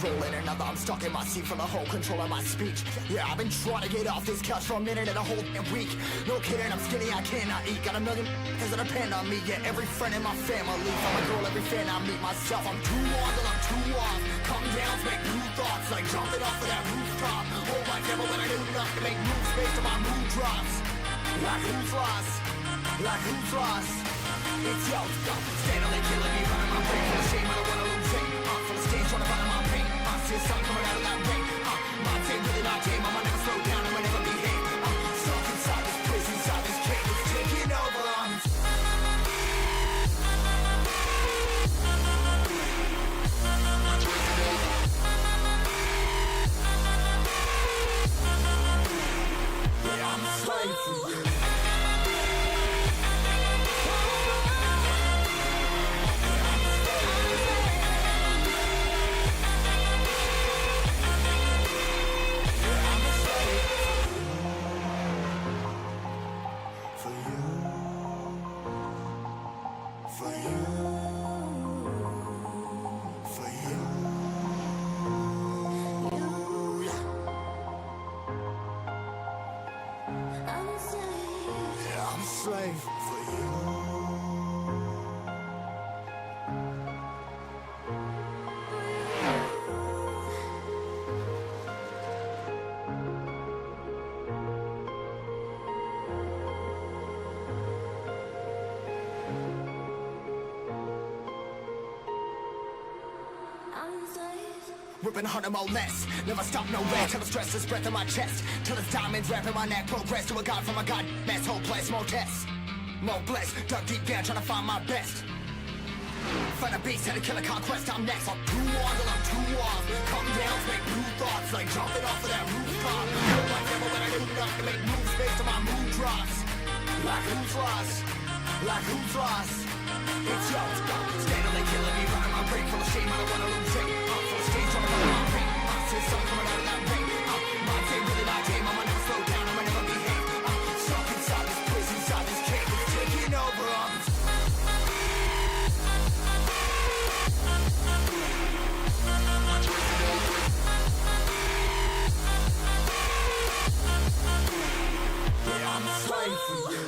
rolling another, I'm stuck in my seat for the whole control of my speech. Yeah, I've been trying to get off this couch for a minute and a whole damn week. No kidding, I'm skinny, I cannot eat. Got a million things that depend on me. Yeah, every friend in my family, from a girl, every fan I meet myself. I'm too on till I'm too off. Come down to make new thoughts, like jumping off of that rooftop. Oh my devil, when I do enough to make moves based on my mood drops. Like who's lost? Like who's lost? It's yo, stand on they killing me, running my brain full of shame, I don't wanna lose it. Full of stage, trying to find my pain. See the sun coming out of that rain. My team really not tame, I'ma never slow down, I'ma never behave. Stuck inside this prison, inside this cage, it's taking over. Yeah, I'm a slave for you. Ripping harder, more less. Never stop, no rest. Till the stress is breath in my chest. Till it's diamonds wrapping my neck. Progress to a god from a god mess. Hopeless, more tests. More blessed. Dug deep down, trying to find my best. Find a beast and a killer conquest. I'm next. I'm too on till I'm too off. Come down to make new thoughts, like jumping off of that rooftop. Oh my devil, when I do enough to make moves based on my mood drops. Like who's lost? Like who's lost? It's yo, stand on they killing me, running my brain full of shame, I don't wanna lose it. Full of stage, trying to find my pain. See the sun coming out of that rain. My team really not tame, I'ma never slow down, I'ma never behave. Stuck inside this prison, inside this cage, it's taking over. Yeah, I'm a slave for you.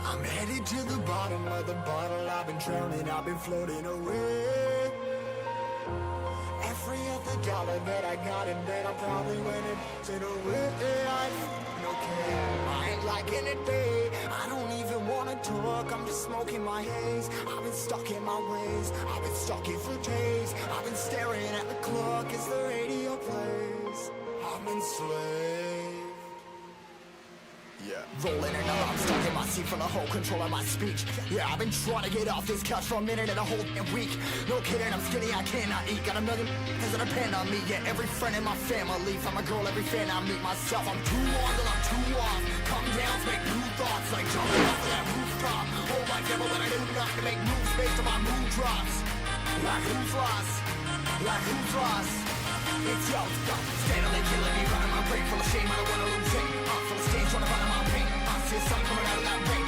I'm headed to the bottom of the bottle. I've been drowning, I've been floating away. Every other dollar that I got in debt, I probably went and said away. I'm okay, I ain't liking it, babe. I don't even wanna talk, I'm just smoking my haze. I've been stuck in my ways, I've been stuck here for days. I've been staring at the clock as the radio plays. I'm enslaved. Yeah, rolling another, I'm stuck in my seat for the whole control of my speech. Yeah, I've been trying to get off this couch for a minute and a whole damn week. No kidding, I'm skinny, I cannot eat. Got a million things that depend on me. Yeah, every friend in my family, from a girl, every fan I meet myself. I'm too on till I'm too off. Come down to make new thoughts, like jumping off of that rooftop. Oh my devil, when I do enough to make moves based on my mood drops. Like who's lost? Like who's lost? It's yo, stand on they killing me, running my brain full of shame, I don't wanna lose it. Full of stage, trying to find my pain. See the sun coming out of that rain.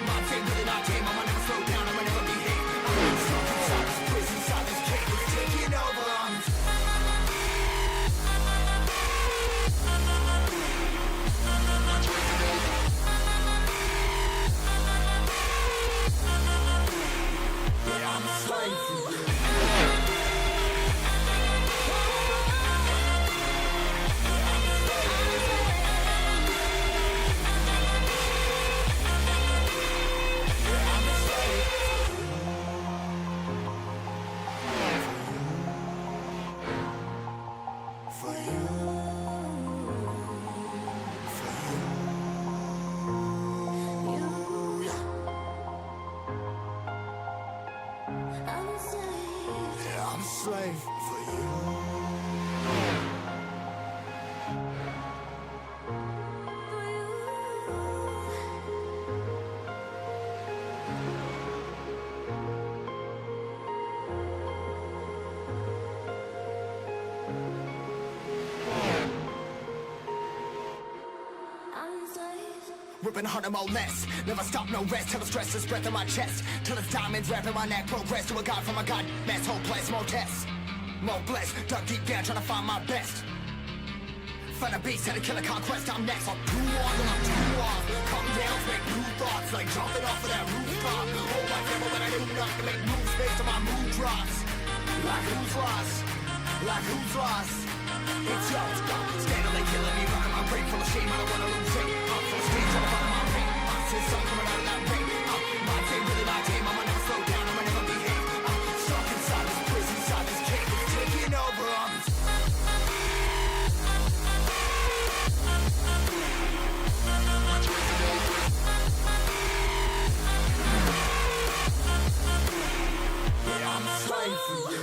My team really not tame, I'ma never slow down, I'ma never behave. Stuck inside this prison, inside this cage, it's taking over. Yeah, I'm a slave for you. Yeah, I'm a for you, for you. Yeah, I'm a slave for you. Ripping harder, more less. Never stop, no rest. Till the stress is breath in my chest. Till it's diamonds wrapping my neck. Progress to a god from a god. Mess, hopeless, more tests. More blessed. Dug deep down, trying to find my best. Find a beast and a killer conquest. I'm next. I'm too on and I'm too off. Come down, make new thoughts. Like jumping off of that rooftop. Oh, my devil, when I do nothing to make moves based on my mood drops. Like who's lost? Like who's lost? It's yours. Steadily killing me, running my brain full of shame. I don't wanna lose it. I'm full of steam, trying to find my pain. I see sun coming out of that rain. My day, really my game. I'ma never slow down. I'ma never behave. I'm stuck inside this prison, inside this cage. It's taking over. Yeah, I'm a slave for you.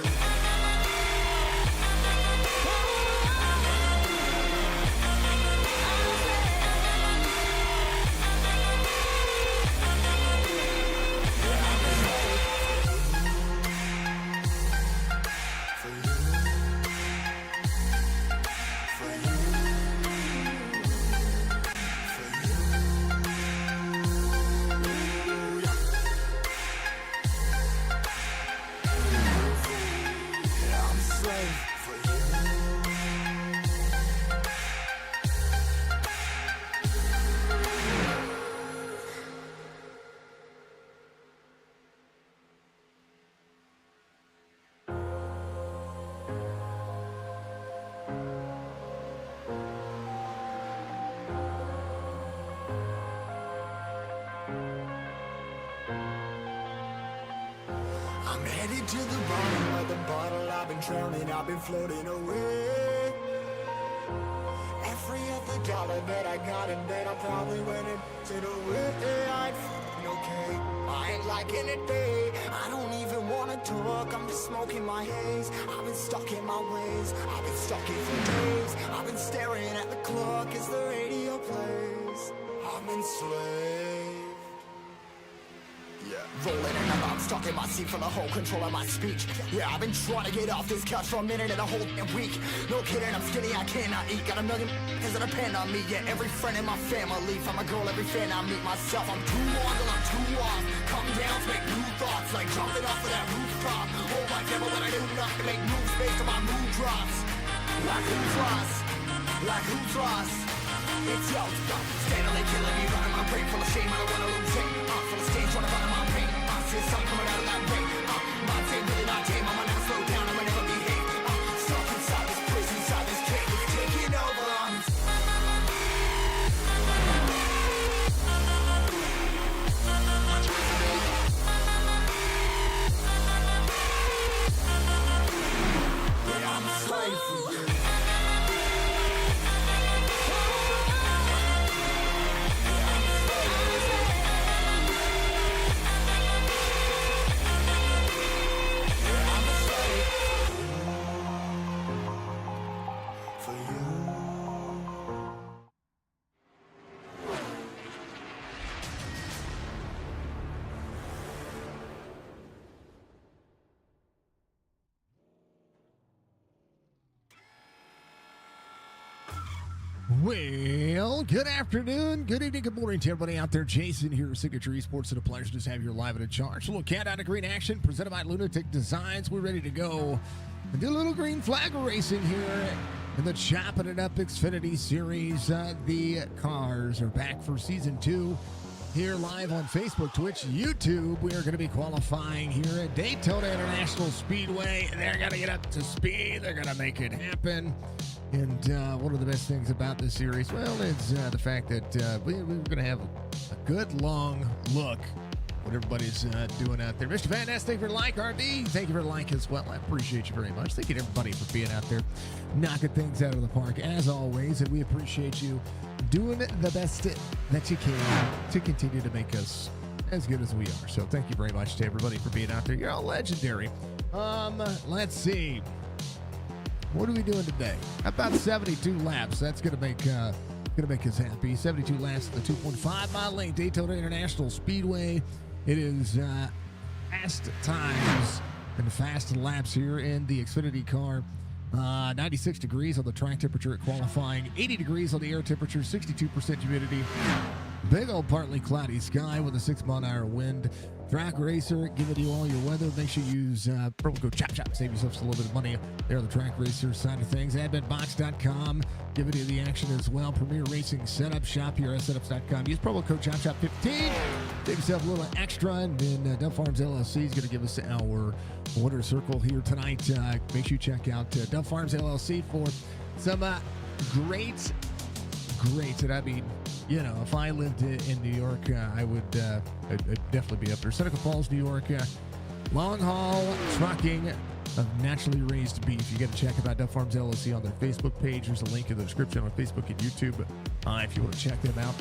I'm headed to the bottom of the bottle. I've been drowning, I've been floating away. Every other dollar that I got in debt, I probably went into the way. I'm f***ing okay. I ain't liking it, babe. I don't even wanna talk, I'm just smoking my haze. I've been stuck in my ways, I've been stuck in for days. I've been staring at the clock as the radio plays. I'm enslaved. Yeah. Rolling and I'm stuck in my seat for the whole control of my speech. Yeah, I've been trying to get off this couch for a minute and a whole week. No kidding, I'm skinny, I cannot eat. Got a million that depend on me. Yeah, every friend in my family. From a girl, every fan I meet myself. I'm too on till I'm too off. Come down to make new thoughts. Like jumping off of that rooftop. Oh my devil, when I do nothing to make moves based on my mood drops. Like who's lost? Like who's lost? It's yours. Steadily killing me, running my brain full of shame. I don't wanna lose it. Full of stage, trying to run my pain. See sun coming out of that rain. My day, really my game. I'ma never slow down. I'ma never behave. Stuck inside this prison, inside this cage. It's taking over. Yeah, I'm a slave for you. Well, good afternoon, good evening, good morning to everybody out there. Jason here, Signature Esports, and a pleasure to just have you live at a charge. A little cat out of green action presented by Lunatic Designs. We're ready to go and do a little green flag racing here in the Chopp'N Xfinity Series. The cars are back for season 2 here live on Facebook, Twitch, YouTube. We are going to be qualifying here at Daytona International Speedway. They're going to get up to speed. They're going to make it happen. And one of the best things about this series, well, it's the fact that we're going to have a good long look what everybody's doing out there. Mr. Van Ness, thank you for the like. RB, thank you for the like as well. I appreciate you very much. Thank you to everybody for being out there, knocking things out of the park as always. And we appreciate you doing the best that you can to continue to make us as good as we are. So thank you very much to everybody for being out there. You're all legendary. Let's see. What are we doing today? About 72 laps. That's gonna make us happy. 72 laps at the 2.5 mile lane Daytona International Speedway. It is fast times and fast laps here in the Xfinity car. 96 degrees on the track temperature at qualifying, 80 degrees on the air temperature, 62% humidity. Big old partly cloudy sky with a 6-mile-an-hour wind. Track Racer giving you all your weather. Make sure you use promo code CHOP. Save yourself a little bit of money there on the Track Racer side of things. AdventBox.com giving you the action as well. Premier Racing Setup. Shop here at setups.com. Use promo code CHOP15. Save yourself a little extra. And then Dove Farms LLC is going to give us our winner circle here tonight. Make sure you check out Dove Farms LLC for some great. And I mean, you know, if I lived in New York, I would I'd definitely be up there. Seneca Falls, New York, long haul trucking of naturally raised beef. You got to check out Dove Farms LLC on their Facebook page. There's a link in the description on Facebook and YouTube if you want to check them out.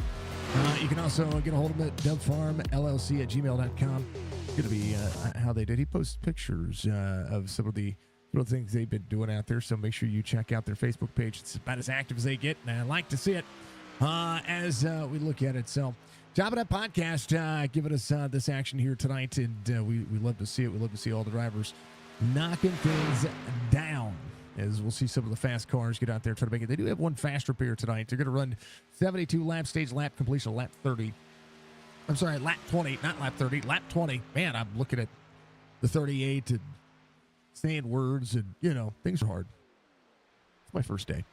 You can also get a hold of them at dovefarmllc@gmail.com. It's going to be how they did. He posts pictures of some of the things they've been doing out there, so make sure you check out their Facebook page. It's about as active as they get, and I like to see it as we look at it. So, Chopp'N podcast giving us this action here tonight, and we love to see it. We love to see all the drivers knocking things down, as we'll see some of the fast cars get out there try to make it. They do have one fast repair tonight. They're going to run 72 laps, stage lap completion, lap 30. I'm sorry, lap 20, not lap 30, lap 20. Man, I'm looking at the 38 and saying words, and, you know, things are hard. It's my first day.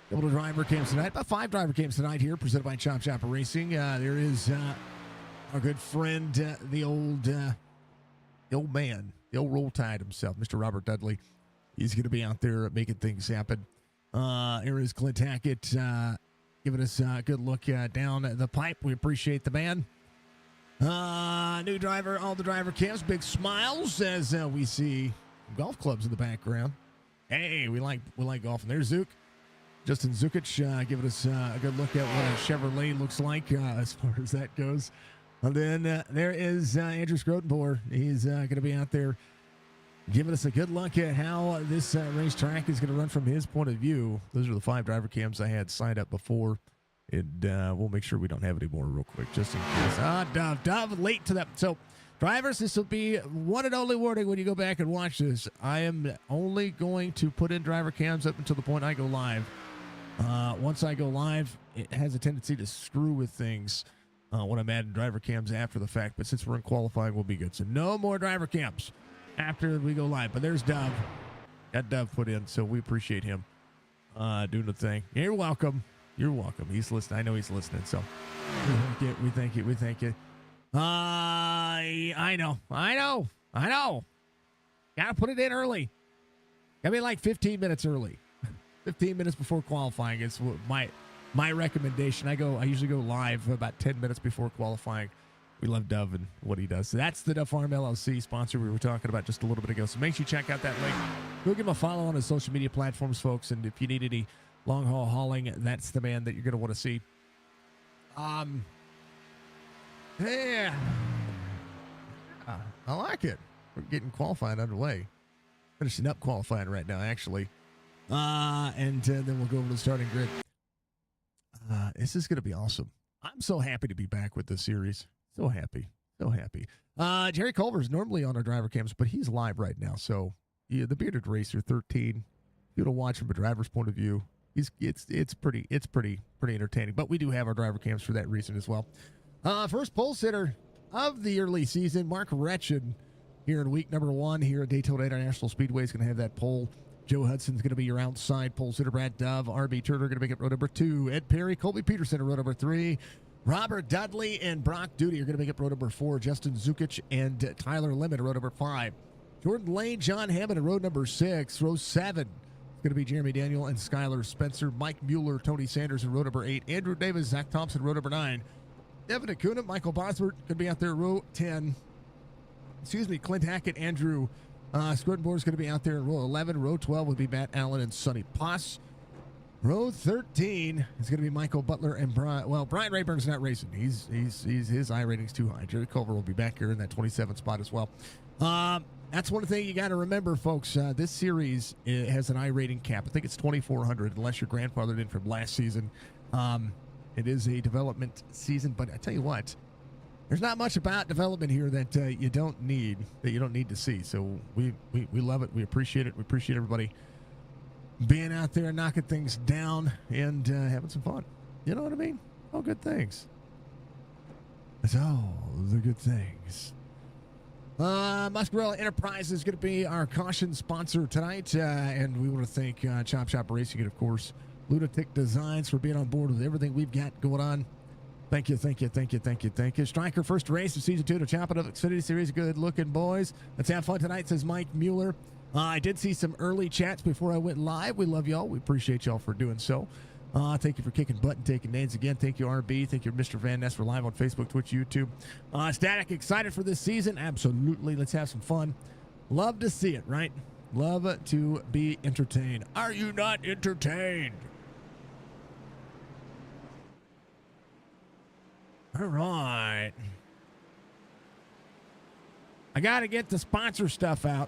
Couple of driver cams tonight. About 5 driver cams tonight here, presented by Chop Racing. There is our good friend, the old man, the old roll tide himself, Mr. Robert Dudley. He's going to be out there making things happen. Here is Clint Hackett giving us a good look down the pipe. We appreciate the man. New driver, all the driver cams, big smiles as we see golf clubs in the background. Hey, we like golf. And there's Zook. Justin Zukic giving us a good look at what a Chevrolet looks like as far as that goes. And then there is Andrew Scrotenboer. He's going to be out there giving us a good look at how this racetrack is going to run from his point of view. Those are the 5 driver cams I had signed up before. And we'll make sure we don't have any more real quick, just in case. Dove, late to that. So, drivers, this will be one and only warning when you go back and watch this. I am only going to put in driver cams up until the point I go live. Once I go live, it has a tendency to screw with things when I'm adding driver cams after the fact. But since we're in qualifying, we'll be good. So, no more driver cams after we go live. But there's Dove. Got Dove put in, so we appreciate him doing the thing. You're welcome. You're welcome. He's listening. I know he's listening. So we thank you. I know. Gotta put it in early. Gotta be like 15 minutes early. 15 minutes before qualifying is my recommendation. I usually go live about 10 minutes before qualifying. We love Dove and what he does. So that's the Dove Farm LLC sponsor we were talking about just a little bit ago. So make sure you check out that link. Go give him a follow on his social media platforms, folks. And if you need any long haul hauling, that's the man that you're going to want to see. Yeah, I like it. We're getting qualifying underway. Finishing up qualifying right now, actually. And then we'll go over to the starting grid. This is going to be awesome. I'm so happy to be back with this series. So happy. Jerry Culver's normally on our driver cams, but he's live right now. So yeah, the Bearded Racer 13. If you want to watch from a driver's point of view, it's pretty entertaining. But we do have our driver cams for that reason as well. First pole sitter of the early season, Mark Retchin, here in week number 1 here at Daytona International Speedway is going to have that pole. Joe Hudson's going to be your outside pole sitter. Brad Dove, RB Turner going to make it row number 2. Ed Perry, Colby Peterson, row number 3. Robert Dudley and Brock Duty are going to make up row number 4. Justin Zukic and Tyler Lemon, row number 5. Jordan Lane, John Hammond, in row number 6. Row 7 is going to be Jeremy Daniel and Skylar Spencer. Mike Mueller, Tony Sanders in row number 8. Andrew Davis, Zach Thompson, row number 9. Devin Acuna, Michael Bosworth could be out there row 10. Excuse me, Clint Hackett, Andrew Squirtenborg is going to be out there in row 11. Row 12 would be Matt Allen and Sonny Poss. Row 13 is going to be Michael Butler and Brian. Well, Brian Rayburn's not racing. He's his iRating's too high. Jerry Culver will be back here in that 27th spot as well. That's one thing you got to remember, folks. This series has an iRating cap. I think it's 2,400 unless you're grandfathered in from last season. It is a development season, but I tell you what, there's not much about development here that you don't need to see. So we love it. We appreciate it. We appreciate everybody being out there, knocking things down, and having some fun. You know what I mean? All good things. It's all the good things. Muscarella Enterprises is going to be our caution sponsor tonight, and we want to thank Chop Racing and, of course, Lunatic Designs for being on board with everything we've got going on. Thank you. Striker, first race of Season 2 to Chopp'N Xfinity Series. Good looking, boys. Let's have fun tonight, says Mike Mueller. I did see some early chats before I went live. We love y'all. We appreciate y'all for doing so. Thank you for kicking butt and taking names again. Thank you, RB. Thank you, Mr. Van Ness. We're live on Facebook, Twitch, YouTube. Static, excited for this season? Absolutely. Let's have some fun. Love to see it, right? Love to be entertained. Are you not entertained? All right. I got to get the sponsor stuff out.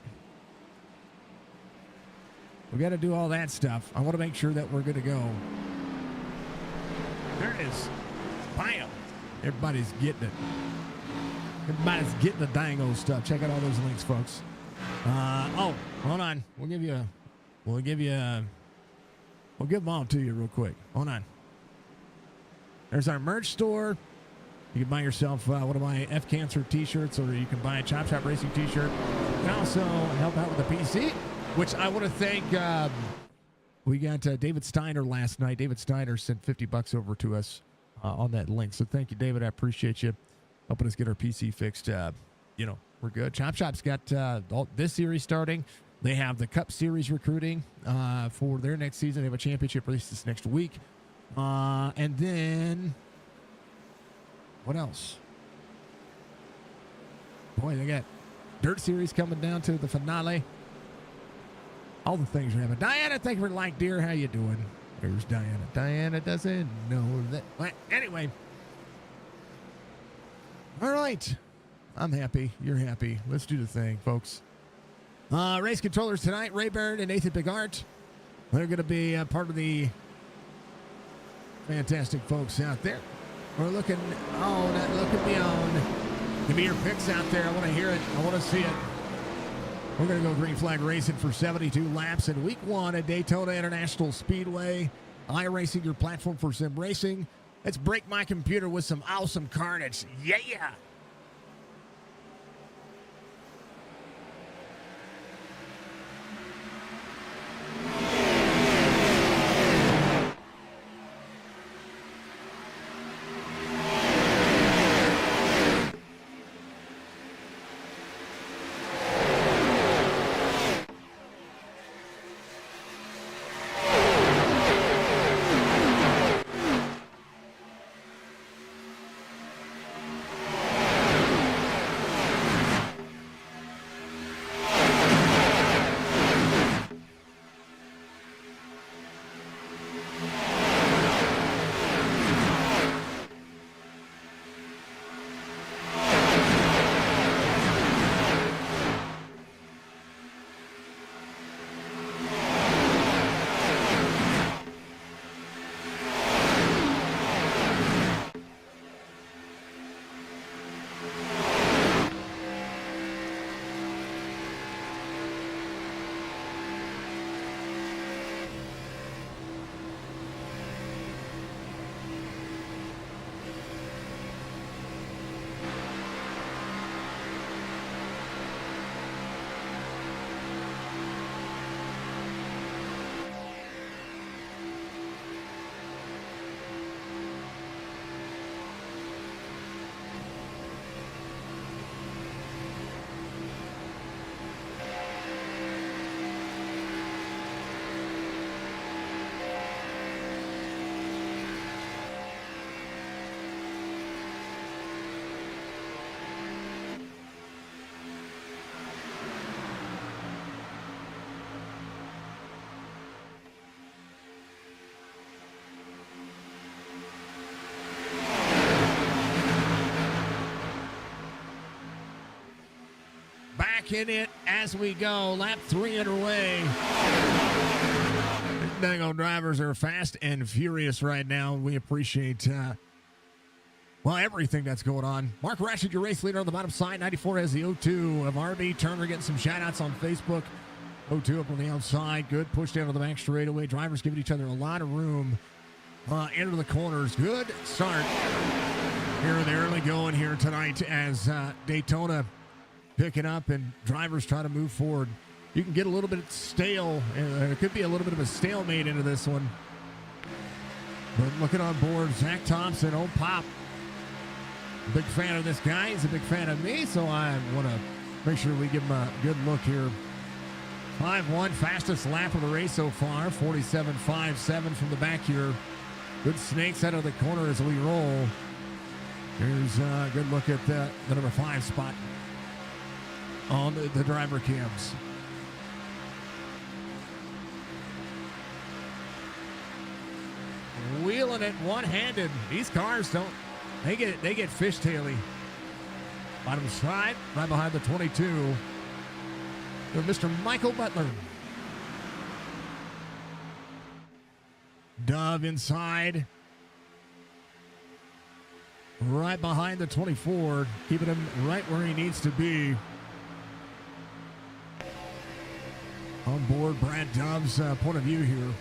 We got to do all that stuff. I want to make sure that we're good to go. There it is. Bam. Everybody's getting it. Everybody's getting the dang old stuff. Check out all those links, folks. Oh, hold on. We'll give them all to you real quick. Hold on. There's our merch store. You can buy yourself one of my F Cancer t-shirts, or you can buy a Chop Racing t-shirt. You can also help out with the PC, which I want to thank. We got David Steiner last night. David Steiner sent $50 over to us on that link. So thank you, David. I appreciate you helping us get our PC fixed. We're good. Chop Shop's got this series starting. They have the Cup Series recruiting for their next season. They have a championship race this next week. And then what else? Boy, they got Dirt Series coming down to the finale. All the things are happening. Diana, thank you for the like, dear. How you doing? There's Diana. Diana doesn't know that. Well, anyway. All right. I'm happy. You're happy. Let's do the thing, folks. Race controllers tonight, Rayburn and Nathan Bigart. They're going to be part of the fantastic folks out there. We're looking on, looking beyond. Give me your picks out there. I want to hear it. I want to see it. We're going to go green flag racing for 72 laps in week 1 at Daytona International Speedway. iRacing, your platform for sim racing. Let's break my computer with some awesome carnage. Yeah. back in it as we go. Lap 3 underway. Dang old drivers are fast and furious right now. We appreciate, everything that's going on. Mark Ratchet, your race leader on the bottom side. 94 has the 02 of RB. Turner getting some shout-outs on Facebook. 02 up on the outside. Good push down to the back straightaway. Drivers giving each other a lot of room into the corners. Good start here in the early going here tonight as Daytona picking up and drivers try to move forward. You can get a little bit stale. It could be a little bit of a stalemate into this one. But looking on board, Zach Thompson, old Pop. Big fan of this guy. He's a big fan of me, so I want to make sure we give him a good look here. 5-1, fastest lap of the race so far. 47.57 from the back here. Good snakes out of the corner as we roll. Here's a good look at the number 5 spot on the driver cams. Wheeling it one-handed. These cars they get fishtailing. Bottom side, right behind the 22. Mr. Michael Butler. Dove inside. Right behind the 24, keeping him right where he needs to be. On board, Brad Dove's point of view here.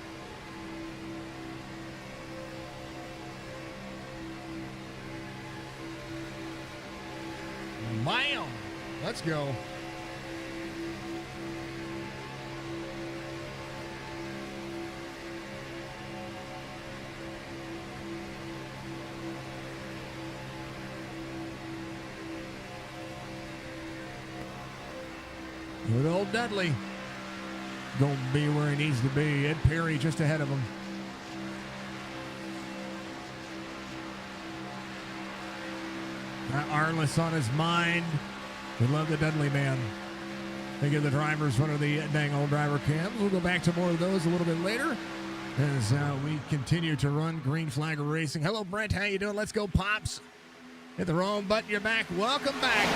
Bam! Let's go. Good old Dudley. Gonna be where he needs to be. Ed Perry just ahead of him. Arliss on his mind. We love the Dudley man. They give the drivers one of the dang old driver cams. We'll go back to more of those a little bit later as we continue to run Green Flag Racing. Hello, Brent. How you doing? Let's go, Pops. Hit the wrong button. You're back. Welcome back.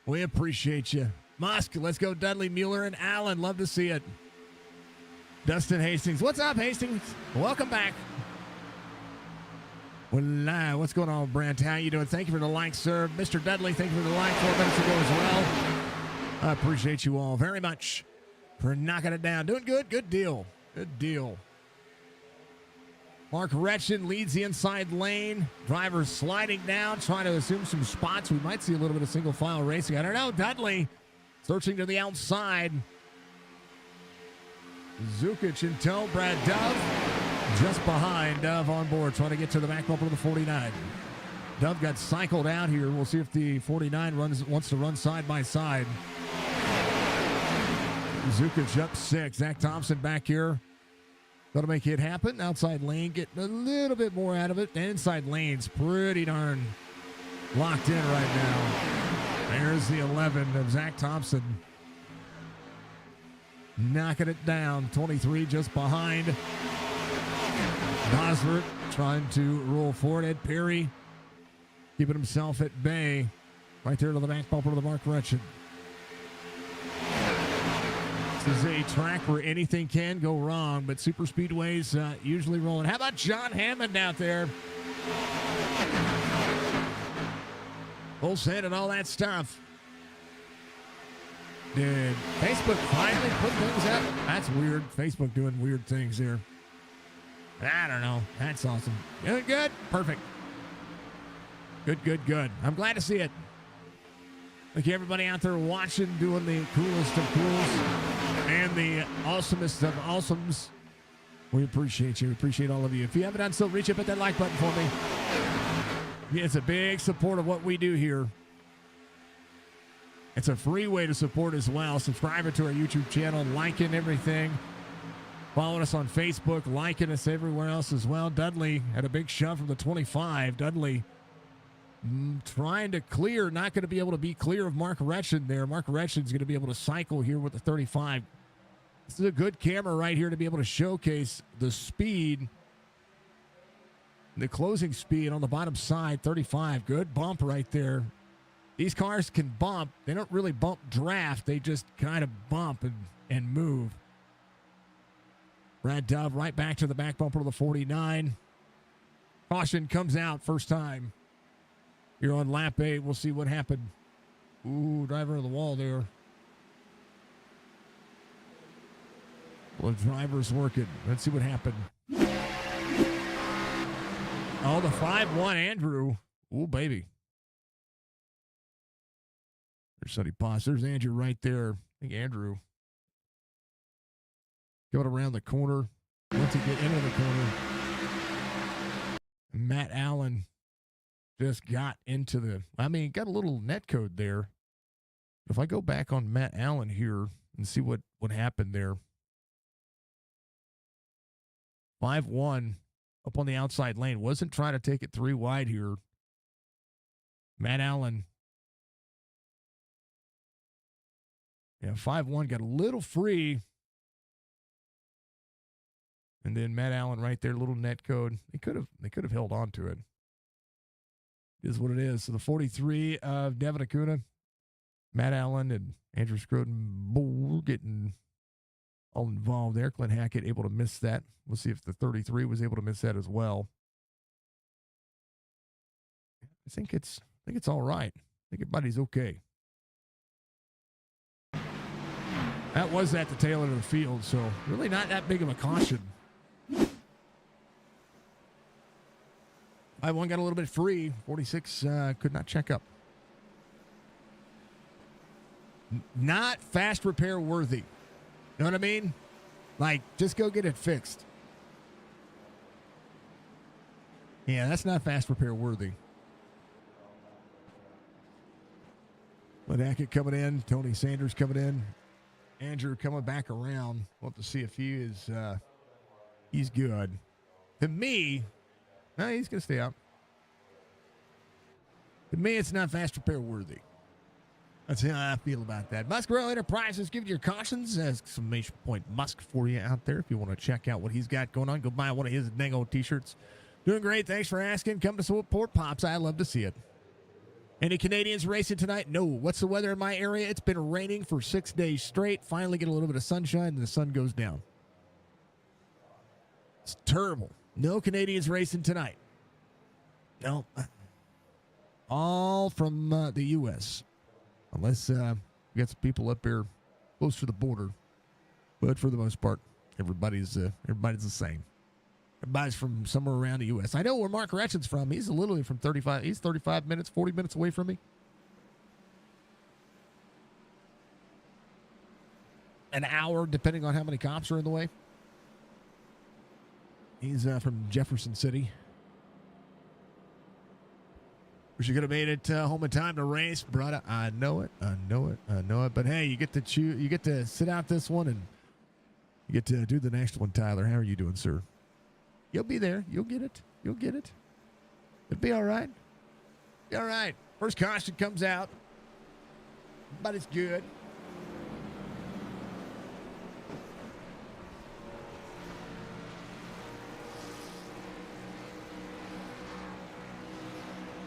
We appreciate you. Musk, let's go, Dudley, Mueller, and Allen. Love to see it. Dustin Hastings. What's up, Hastings? Welcome back. Well, what's going on, Brent? How you doing? Thank you for the like, sir. Mr. Dudley, thank you for the like 4 minutes ago as well. I appreciate you all very much for knocking it down. Doing good. Good deal. Good deal. Mark Retchen leads the inside lane. Drivers sliding down, trying to assume some spots. We might see a little bit of single file racing. I don't know. Dudley searching to the outside. Zukic in tow. Brad Dove just behind. Dove on board, trying to get to the back bumper of the 49. Dove got cycled out here. We'll see if the 49 wants to run side by side. Zukic up 6. Zach Thompson back here. Going to make it happen. Outside lane, getting a little bit more out of it. The inside lane's pretty darn locked in right now. There's the 11 of Zach Thompson. Knocking it down. 23 just behind. Bosworth trying to roll forward. Ed Perry keeping himself at bay. Right there to the back bumper of the Mark Retchen. This is a track where anything can go wrong, but super speedways usually rolling. How about John Hammond out there? Full set and all that stuff. Did Facebook finally put things up? That's weird. Facebook doing weird things here. I don't know. That's awesome. Good, good. Perfect. Good, good, good. I'm glad to see it. Thank you, everybody out there watching, doing the coolest of cools and the awesomest of awesomes. We appreciate you. We appreciate all of you. If you haven't done so, reach up, hit that like button for me. Yeah, it's a big support of what we do here. It's a free way to support as well. Subscribing to our YouTube channel, liking everything. Following us on Facebook, liking us everywhere else as well. Dudley had a big shove from the 25. Dudley trying to clear, not going to be able to be clear of Mark Retchen there. Mark Retchen's going to be able to cycle here with the 35. This is a good camera right here to be able to showcase the speed, the closing speed on the bottom side. 35, good bump right there. These cars can bump. They don't really bump draft. They just kind of bump and move. Brad Dove right back to the back bumper of the 49. Caution comes out first time. You're on lap 8. We'll see what happened. Ooh, driver of the wall there. Well, the driver's working. Let's see what happened. Oh, the 5-1 Andrew. Ooh, baby. There's Sonny Boss. There's Andrew right there. I think Andrew going around the corner. Once he get into the corner, Matt Allen just got into the, got a little net code there. If I go back on Matt Allen here and see what happened there. 5-1 up on the outside lane. Wasn't trying to take it 3 wide here. Matt Allen. Yeah, 5-1 got a little free. And then Matt Allen right there, little net code. They could have held on to it. It is what it is. So the 43 of Devin Acuna, Matt Allen and Andrew Scroden getting all involved there. Clint Hackett able to miss that. We'll see if the 33 was able to miss that as well. I think it's all right. I think everybody's okay. That was at the tail end of the field, so really not that big of a caution. 5-1 got a little bit free. 46 could not check up. Not fast repair worthy. You know what I mean? Like, just go get it fixed. Yeah, that's not fast repair worthy. Hackett coming in. Tony Sanders coming in. Andrew coming back around. We'll have to see if he is he's good. To me, no, he's going to stay out. To me, it's not fast repair worthy. That's how I feel about that. Muscarello Enterprises giving your cautions. Exclamation point Musk for you out there. If you want to check out what he's got going on, go buy one of his Dango t-shirts. Doing great. Thanks for asking. Come to support Pops. I love to see it. Any Canadians racing tonight? No. What's the weather in my area? It's been raining for 6 days straight. Finally get a little bit of sunshine, and the sun goes down. It's terrible. No Canadians racing tonight. No. All from the U.S. Unless we got some people up here close to the border. But for the most part, everybody's the same. Everybody's from somewhere around the U.S. I know where Mark Retchen's from. He's literally from 35. He's 35 minutes, 40 minutes away from me. An hour, depending on how many cops are in the way. He's from Jefferson City. Wish you could have made it home in time to race, brother. I know it. But hey, you get to choose. You get to sit out this one, and you get to do the next one. Tyler, how are you doing, sir? You'll be there. You'll get it. It'll be all right. Be all right. First caution comes out, but it's good.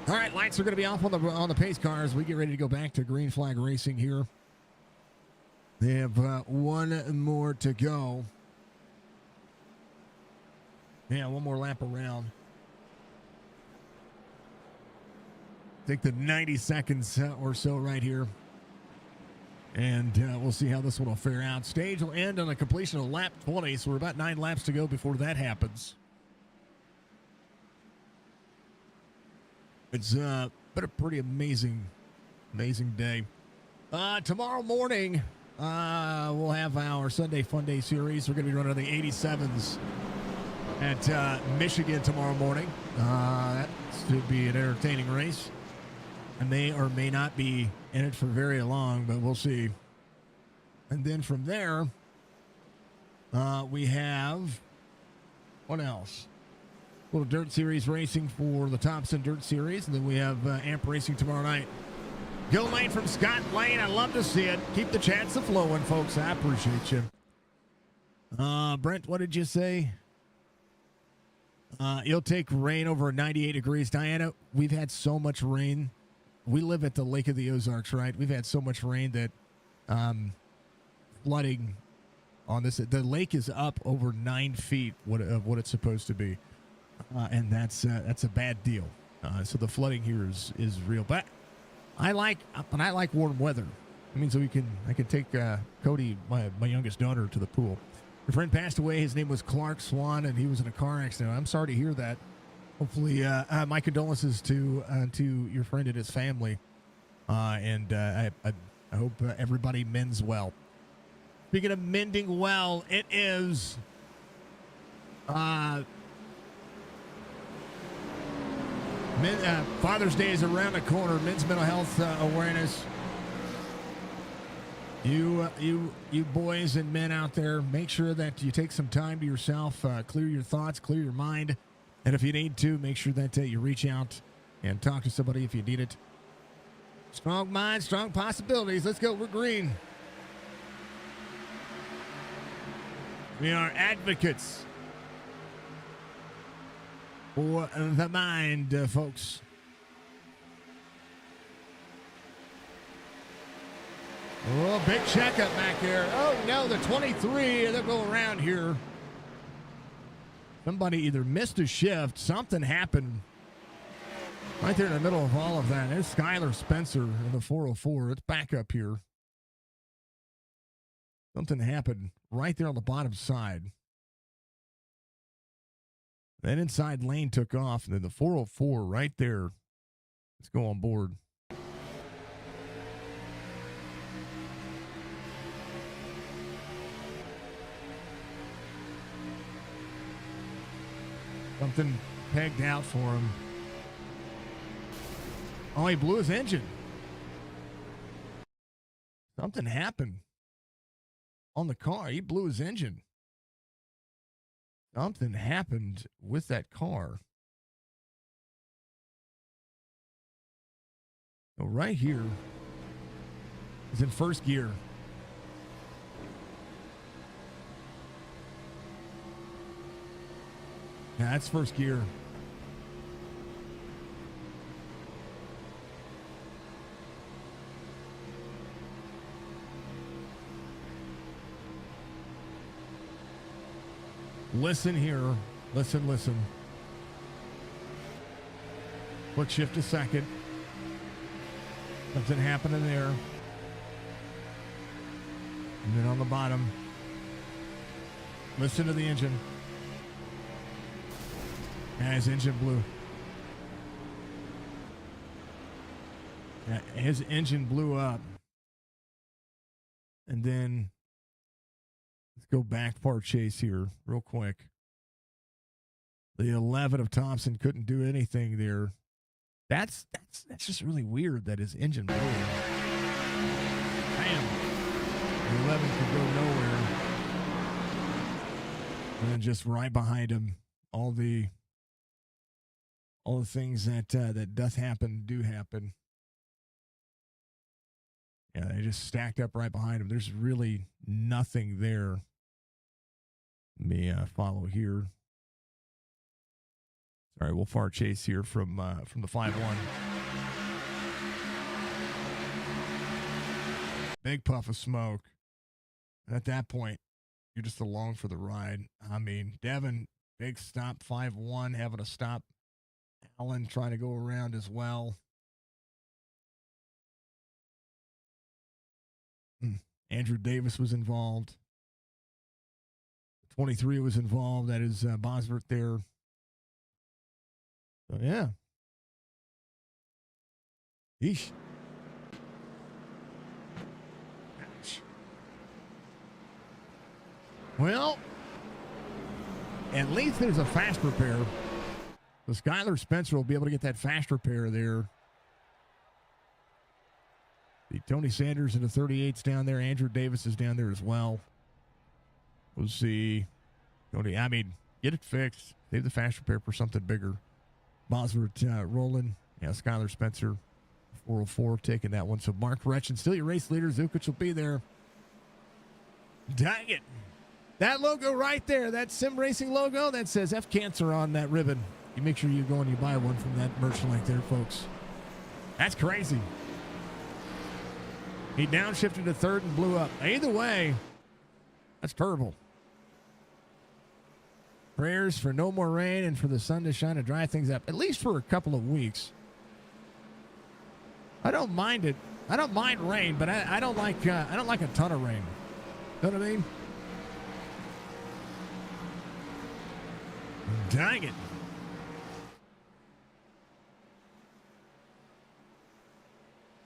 All right, lights are going to be off on the pace cars. We get ready to go back to green flag racing here. They have one more to go. Yeah, one more lap around. Take the 90 seconds or so right here. And we'll see how this one will fare out. Stage will end on a completion of lap 20, so we're about 9 laps to go before that happens. It's been a pretty amazing day. Tomorrow morning, we'll have our Sunday Fun Day series. We're going to be running the 87s at Michigan tomorrow morning. That should be an entertaining race. And may or may not be in it for very long, but we'll see. And then from there, we have, what else? A little Dirt Series racing for the Thompson Dirt Series. And then we have AMP Racing tomorrow night. Go Lane from Scott Lane. I love to see it. Keep the chats flowing, folks. I appreciate you. Brent, what did you say? You'll take rain over 98 degrees. Diana, we've had so much rain we live at the Lake of the Ozarks, right? We've had so much rain that flooding on this. The lake is up over 9 feet of what it's supposed to be, and that's a bad deal. So the flooding here is real. But I like warm weather. It means that I can take Cody, my youngest daughter, to the pool. Your friend passed away. His name was Clark Swan, and he was in a car accident. I'm sorry to hear that. Hopefully, my condolences to your friend and his family, and I hope everybody mends well. Speaking of mending well, it is Father's Day is around the corner. Men's mental health awareness. You boys and men out there, make sure that you take some time to yourself, clear your thoughts, clear your mind. And if you need to, make sure that you reach out and talk to somebody if you need it. Strong minds, strong possibilities. Let's go. We're green. We are advocates for the mind, folks. Oh, big checkup back there. Oh, no, the 23. They'll go around here. Somebody either missed a shift. Something happened right there in the middle of all of that. There's Skylar Spencer in the 404. It's back up here. Something happened right there on the bottom side. That inside lane took off, and then the 404 right there. Let's go on board. Something pegged out for him. Oh, he blew his engine. Something happened on the car. He blew his engine. Something happened with that car. So right here is in first gear. Yeah, that's first gear. Listen here. Listen. Quick shift to second. Something happening there. And then on the bottom. Listen to the engine. Yeah, his engine blew. Yeah, his engine blew up. And then let's go back part chase here real quick. The 11 of Thompson couldn't do anything there. That's just really weird that his engine blew. Bam. The 11 could go nowhere. And then just right behind him, all the things that doth happen do happen. Yeah, they just stacked up right behind him. There's really nothing there. Let me follow here. Sorry, we'll far chase here from the 5-1. Big puff of smoke. And at that point, you're just along for the ride. I mean, Devin, big stop, 5-1, having a stop. Allen trying to go around as well. Andrew Davis was involved. 23 was involved. That is Bosworth there. So, yeah. Eesh. Well, at least there's a fast repair. So Skylar Spencer will be able to get that fast repair there. The Tony Sanders in the 38's down there. Andrew Davis is down there as well. We'll see. Tony, I mean, get it fixed. Save the fast repair for something bigger. Bosworth rolling. Yeah, Skylar Spencer, 404, taking that one. So Mark Retchen, still your race leader. Zukic will be there. Dang it. That logo right there, that Sim Racing logo, that says F Cancer on that ribbon. You make sure you go and you buy one from that merch link there, folks. That's crazy. He downshifted to third and blew up. Either way, that's terrible. Prayers for no more rain and for the sun to shine and dry things up, at least for a couple of weeks. I don't mind it. I don't mind rain, but I don't like a ton of rain. Know what I mean? Dang it.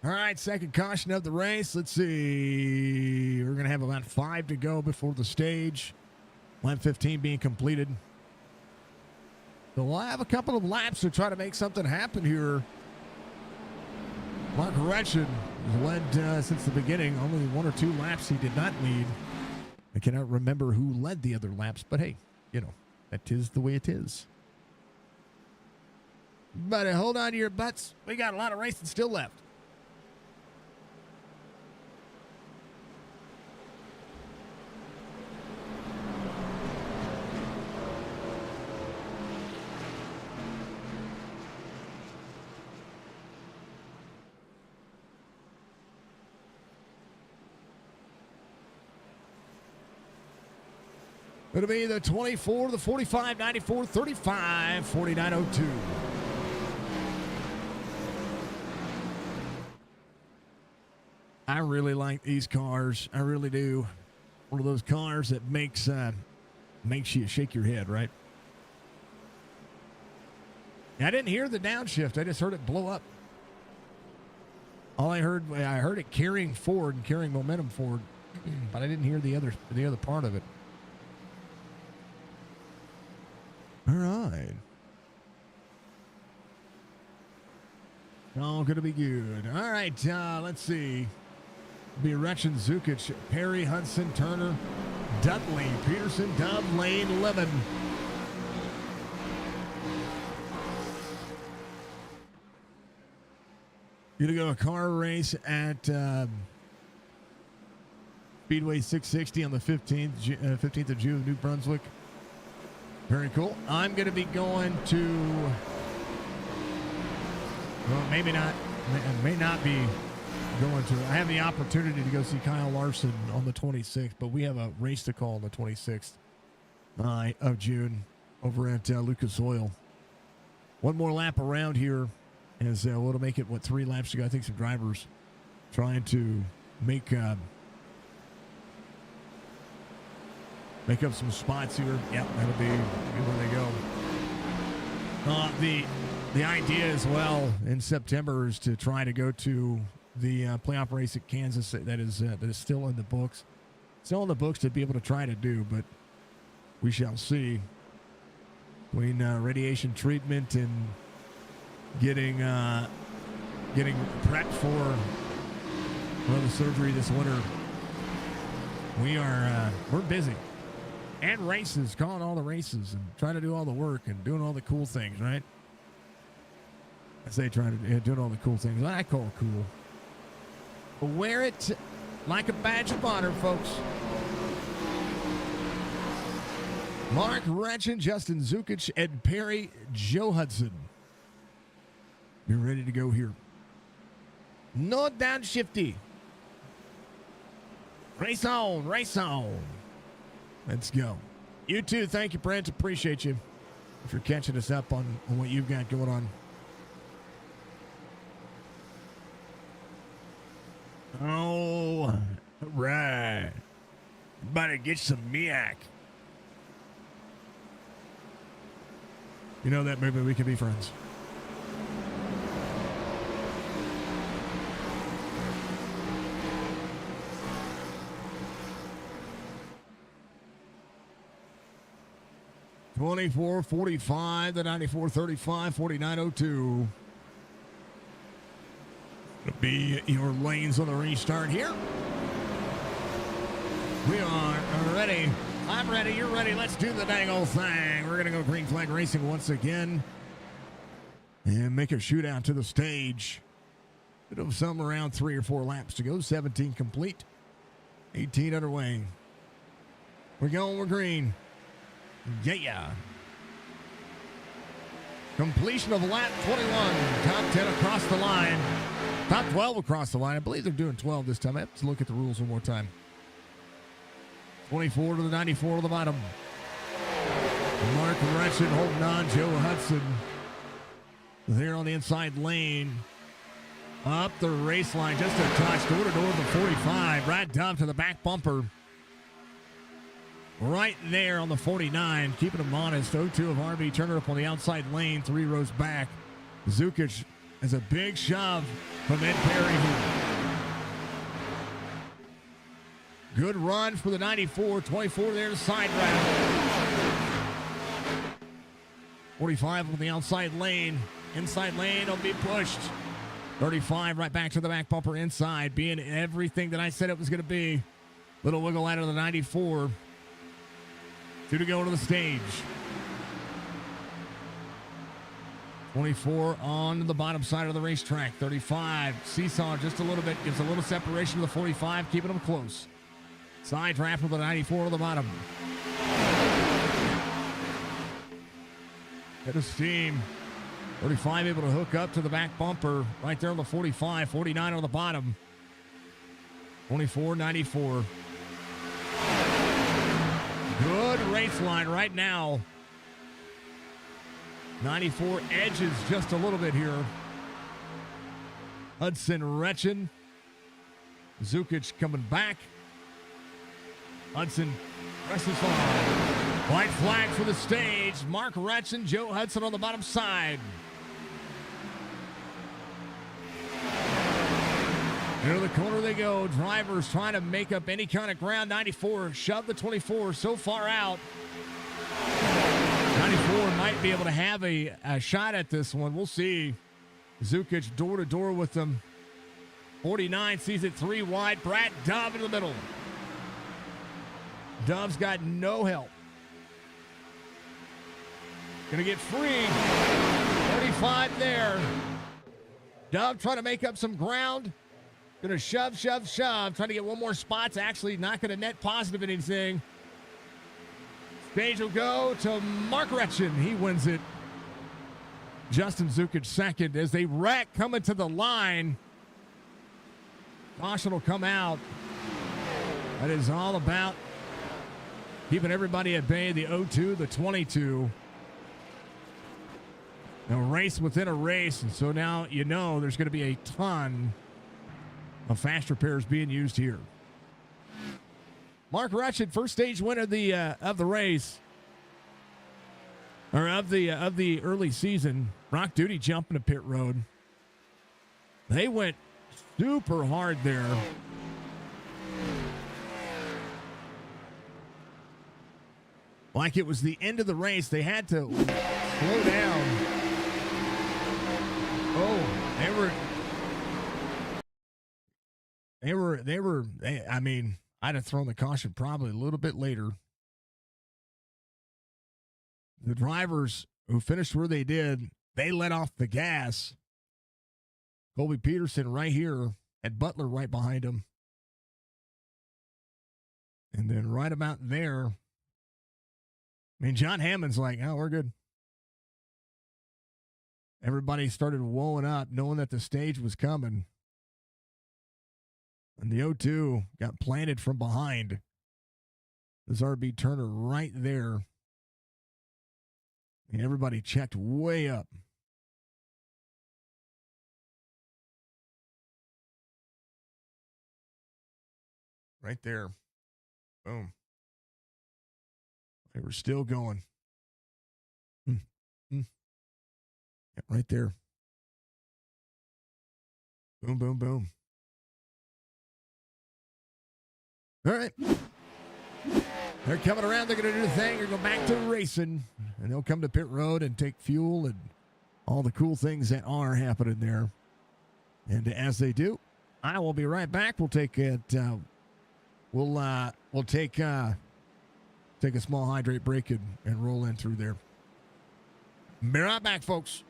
All right, second caution of the race. Let's see. We're going to have about 5 to go before the stage. Lap 15 being completed. So we'll have a couple of laps to try to make something happen here. Mark Retchen has led since the beginning. Only 1 or 2 laps he did not lead. I cannot remember who led the other laps, but hey, you know, that is the way it is. But hold on to your butts. We got a lot of racing still left. It'll be the 24, the 45, 94, 35, 4902. I really like these cars. I really do. One of those cars that makes you shake your head, right? I didn't hear the downshift. I just heard it blow up. All I heard it carrying forward and carrying momentum forward, but I didn't hear the other part of it. All right. All going to be good. All right, let's see. Be Retchen, Zukic, Perry, Hudson, Turner, Dudley, Peterson, Dove, Lane, Levin. Going to go a car race at Speedway 660 on the 15th of June, New Brunswick. Very cool. I'm going to be going to, well, maybe not, may not be going to. I have the opportunity to go see Kyle Larson on the 26th, but we have a race to call on the 26th of June over at Lucas Oil. One more lap around here as we'll make it, 3 laps to go. I think some drivers trying to make up some spots here. Yep, that'll be where they go. The idea as well in September is to try to go to the playoff race at Kansas that is still in the books. Still in the books to be able to try to do, but we shall see. Between radiation treatment and getting prepped for another surgery this winter, we're busy. And races, calling all the races and trying to do all the work and doing all the cool things, right? I say doing all the cool things. I call it cool. But wear it like a badge of honor, folks. Mark Retchen, Justin Zukic, Ed Perry, Joe Hudson. You're ready to go here. No downshifty. Race on, race on. Let's go. You too. Thank you, Brent. Appreciate you for catching us up on what you've got going on. Oh, all right. About to get some Miak. You know that movie, We Can Be Friends. $24.45, the 94.35, 49.02. It'll be your lanes on the restart here. We are ready. I'm ready. You're ready. Let's do the dang old thing. We're going to go green flag racing once again and make a shootout to the stage. Bit of some around 3 or 4 laps to go. 17 complete. 18 underway. We're going. We're green. Yeah. Completion of lap 21. Top 10 across the line. Top 12 across the line. I believe they're doing 12 this time. I have to look at the rules one more time. 24 to the 94 to the bottom. Mark Retchin holding on. Joe Hudson there on the inside lane. Up the race line, just a touch. Door to door to the 45. Brad Dove to the back bumper. Right there on the 49. Keeping him honest. 0-2 of RB Turner up on the outside lane. 3 rows back. Zukic has a big shove from Ed Perry here. Good run for the 94. 24 there to side round. 45 on the outside lane. Inside lane will be pushed. 35 right back to the back bumper inside. Being everything that I said it was going to be. Little wiggle out of the 94. 2 to go to the stage. 24 on the bottom side of the racetrack. 35. Seesaw just a little bit. Gives a little separation to the 45. Keeping them close. Side draft with the 94 to the bottom. Head of steam. 35 able to hook up to the back bumper. Right there on the 45. 49 on the bottom. 24, 94. Good race line right now. 94 edges just a little bit here. Hudson Retchin. Zukic coming back. Hudson presses on. White flag for the stage. Mark Retchin, Joe Hudson on the bottom side. Into the corner they go. Drivers trying to make up any kind of ground. 94 shove the 24 so far out. 94 might be able to have a shot at this one. We'll see. Zukic door to door with them. 49 sees it 3 wide. Brad Dove in the middle. Dove's got no help. Gonna get free. 35 there. Dove trying to make up some ground. Gonna shove. Trying to get one more spot. It's actually not gonna net positive anything. Stage will go to Mark Retchin. He wins it. Justin Zukic second as they wreck coming to the line. Caution will come out. That is all about keeping everybody at bay. The 0-2, the 22. A race within a race, and so now you know there's going to be a ton of fast repairs being used here. Mark Retchin, first stage winner of the race, or of the early season. Rock Duty jumping to pit road. They went super hard there. Like it was the end of the race, they had to slow down. Oh, I mean, I'd have thrown the caution probably a little bit later. The drivers who finished where they did, they let off the gas. Colby Peterson right here, and Butler right behind him. And then right about there, I mean, John Hammond's like, oh, we're good. Everybody started woeing up, knowing that the stage was coming. And the 0-2 got planted from behind. There's RB Turner right there. And everybody checked way up. Right there. Boom. They were still going. Yeah, right there. Boom, boom, boom. All right. They're coming around. They're going to do the thing. They're going back to racing. And they'll come to pit road and take fuel and all the cool things that are happening there. And as they do, I will be right back. We'll take it. We'll take a small hydrate break and roll in through there. Be right back, folks.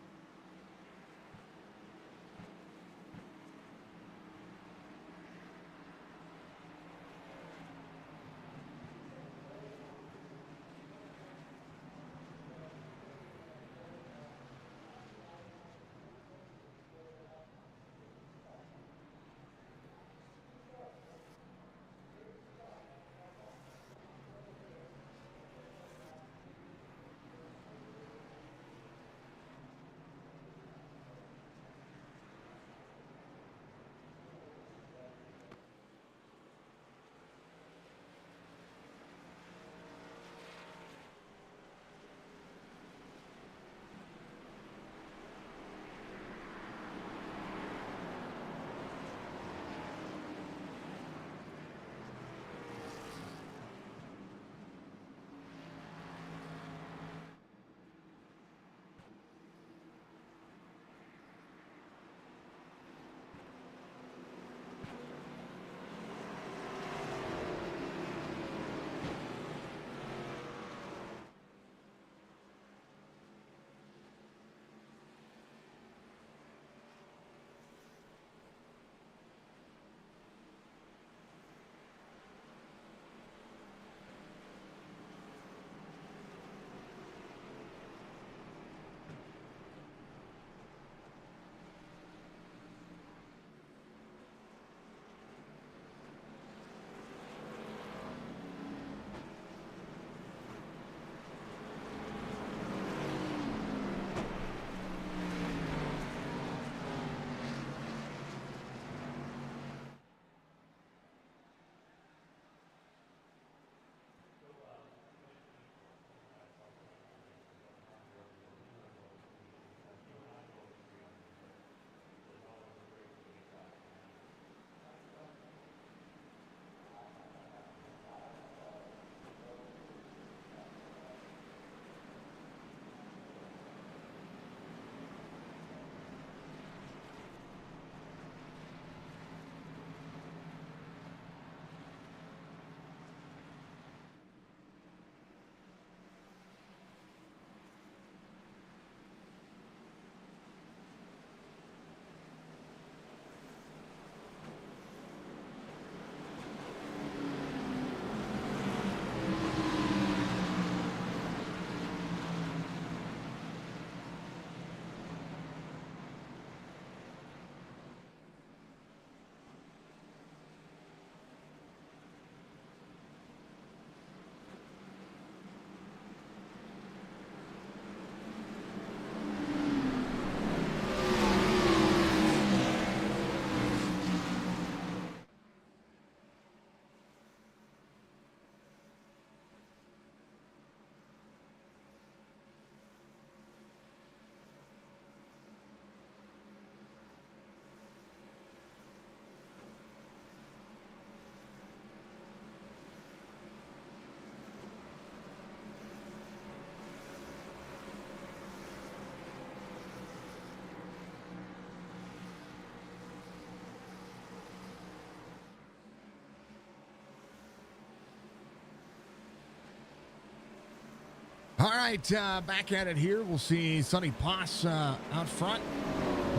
All right, back at it here. We'll see Sonny Poss out front.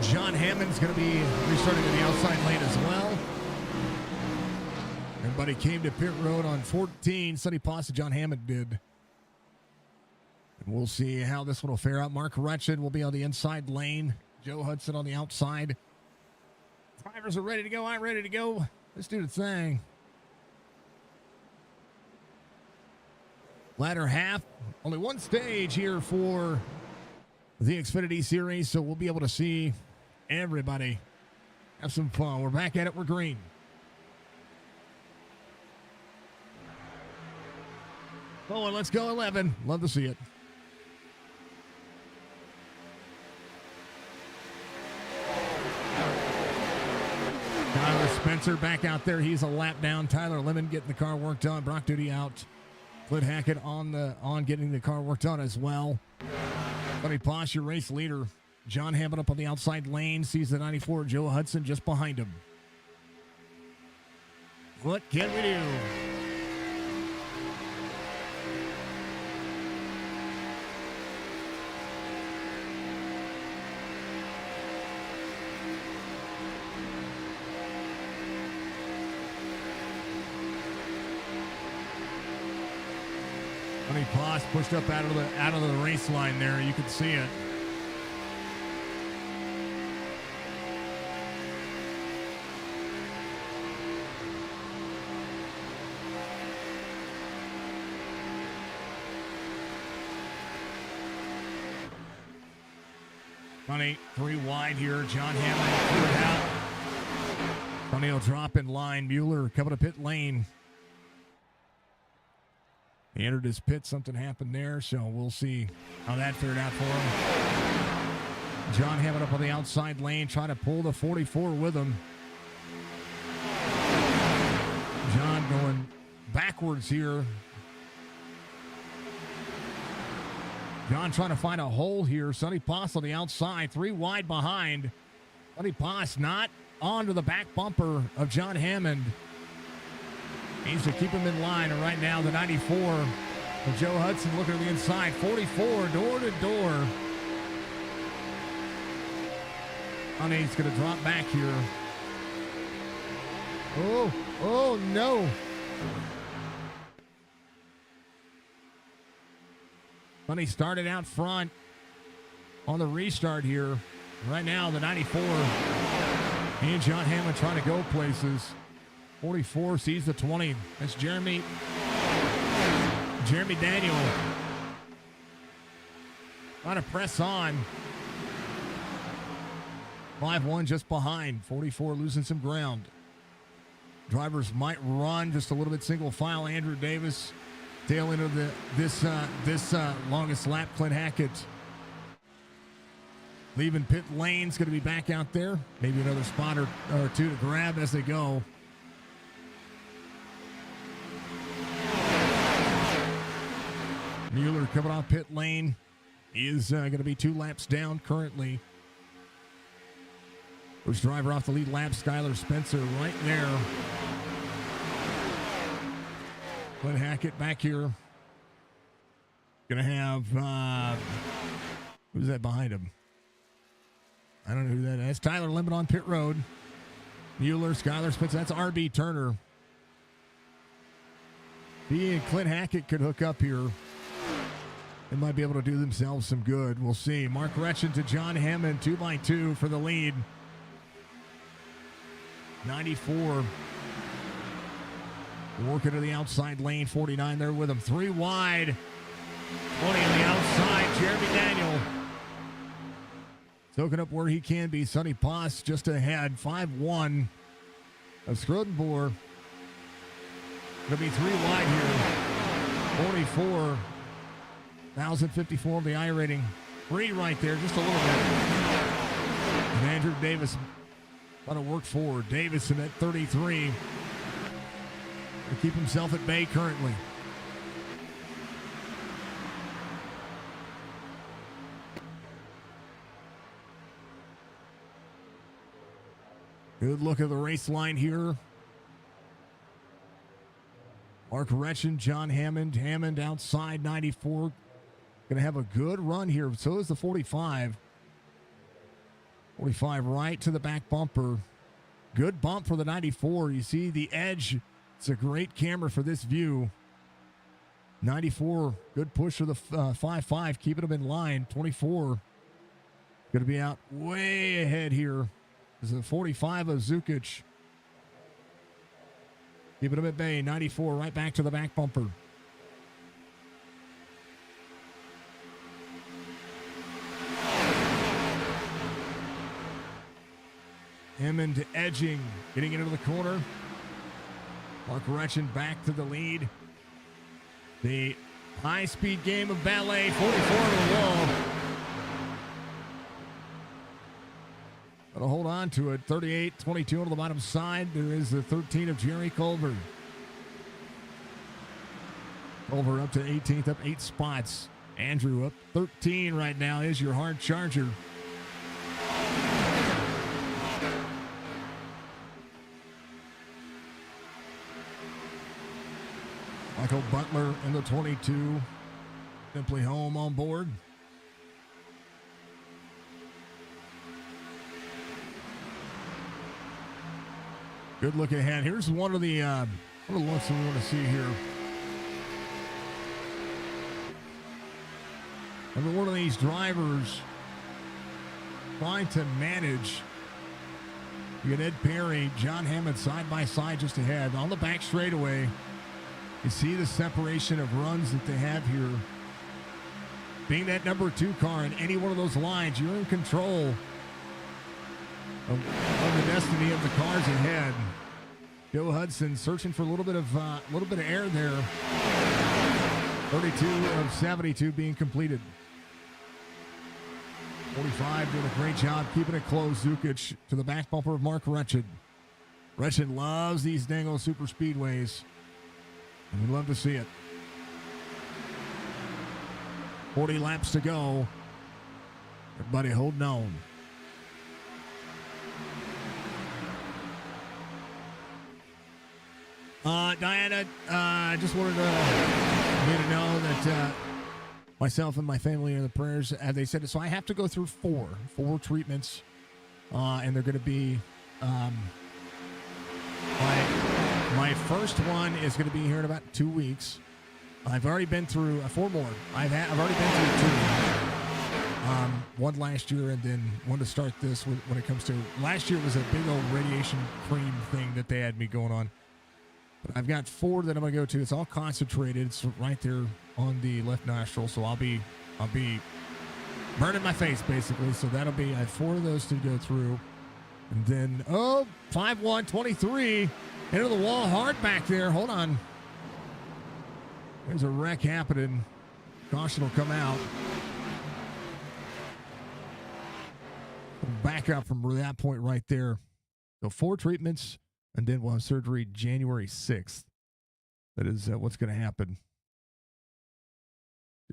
John Hammond's going to be restarting to the outside lane as well. Everybody came to pit road on 14. Sonny Poss and John Hammond did. And we'll see how this one will fare out. Mark Rutchin will be on the inside lane. Joe Hudson on the outside. Drivers are ready to go. I'm ready to go. Let's do the thing. Latter half. Only one stage here for the Xfinity Series, so we'll be able to see everybody have some fun. We're back at it. We're green. Oh, and let's go 11. Love to see it. Tyler Spencer back out there. He's a lap down. Tyler Lemon getting the car worked on. Brock Duty out. Clint Hackett on getting the car worked on as well. Sonny Poss, your race leader. John Hammond up on the outside lane. Sees the 94. Joe Hudson just behind him. What can we do? Sonny Poss pushed up out of the race line there. You could see it. Sonny, 3 wide here. John Hammond cleared out. Sonny will drop in line. Mueller coming to pit lane. He entered his pit. Something happened there, so we'll see how that fared out for him. John Hammond up on the outside lane, trying to pull the 44 with him. John going backwards here. John trying to find a hole here. Sonny Poss on the outside, 3 wide behind. Sonny Poss not onto the back bumper of John Hammond. Needs to keep him in line. And right now, the 94 of Joe Hudson looking at the inside. 44 door to door. Sonny's going to drop back here. Oh no. Sonny started out front on the restart here. Right now, the 94 and John Hammond trying to go places. 44 sees the 20. That's Jeremy Daniel. Trying to press on. 5-1 just behind. 44 losing some ground. Drivers might run just a little bit single file. Andrew Davis, tail end of this longest lap. Clint Hackett leaving pit lane's going to be back out there. Maybe another spot or two to grab as they go. Mueller coming off pit lane. He is going to be 2 laps down currently. First driver off the lead lap, Skylar Spencer right there. Clint Hackett back here. Going to have, who's that behind him? I don't know who that is. That's Tyler Lemon on pit road. Mueller, Skylar Spencer. That's RB Turner. He and Clint Hackett could hook up here. They might be able to do themselves some good. We'll see. Mark Retchen to John Hammond, 2x2 for the lead. 94. Working to the outside lane. 49 there with him. 3 wide. 20 on the outside. Jeremy Daniel. Soaking up where he can be. Sonny Poss just ahead. 5-1 of Scrodenboer. Going to be 3 wide here. 44. 1,054 of the iRating. 3 right there, just a little bit. And Andrew Davis going to work forward. Davis in at 33. To keep himself at bay currently. Good look at the race line here. Mark Retchen, John Hammond. Hammond outside 94. Going to have a good run here. So is the 45. 45 right to the back bumper. Good bump for the 94. You see the edge. It's a great camera for this view. 94, good push for the 5.5, keeping them in line. 24, going to be out way ahead here. This is the 45 of Zukic. Keeping them at bay. 94 right back to the back bumper. Hammond edging, getting into the corner. Mark Retchen back to the lead. The high-speed game of ballet, 44 to the wall. Got to hold on to it. 38-22 on the bottom side. There is the 13 of Jerry Culver. Culver up to 18th, up 8 spots. Andrew up 13 right now is your hard charger. Michael Butler in the 22. Simply Home on board. Good look ahead. Here's one of the looks we want to see here. And one of these drivers trying to manage. You got Ed Perry, John Hammond side by side just ahead. On the back straightaway, you see the separation of runs that they have here. Being that number 2 car in any one of those lines, you're in control of the destiny of the cars ahead. Joe Hudson searching for a little bit of air there. 32 of 72 being completed. 45 doing a great job keeping it close. Zukic to the back bumper of Mark Retchen. Retchen loves these dang old super speedways, and we'd love to see it. 40 laps to go. Everybody holding on. Diana, I just wanted you to know that myself and my family are in the prayers, as they said. So I have to go through four treatments, and they're going to be my first one is going to be here in about 2 weeks. I've already been through 4 more. I've already been through 2. One last year, and then one to start this. When it comes to last year, was a big old radiation cream thing that they had me going on. But I've got 4 that I'm going to go to. It's all concentrated. It's right there on the left nostril. So I'll be burning my face basically. So that'll be, I have 4 of those to go through. And then 5-1-23 into the wall hard back there. Hold on. There's a wreck happening. Caution will come out. Back up from that point right there. So 4 treatments, and then we'll have surgery January 6th. That is what's going to happen.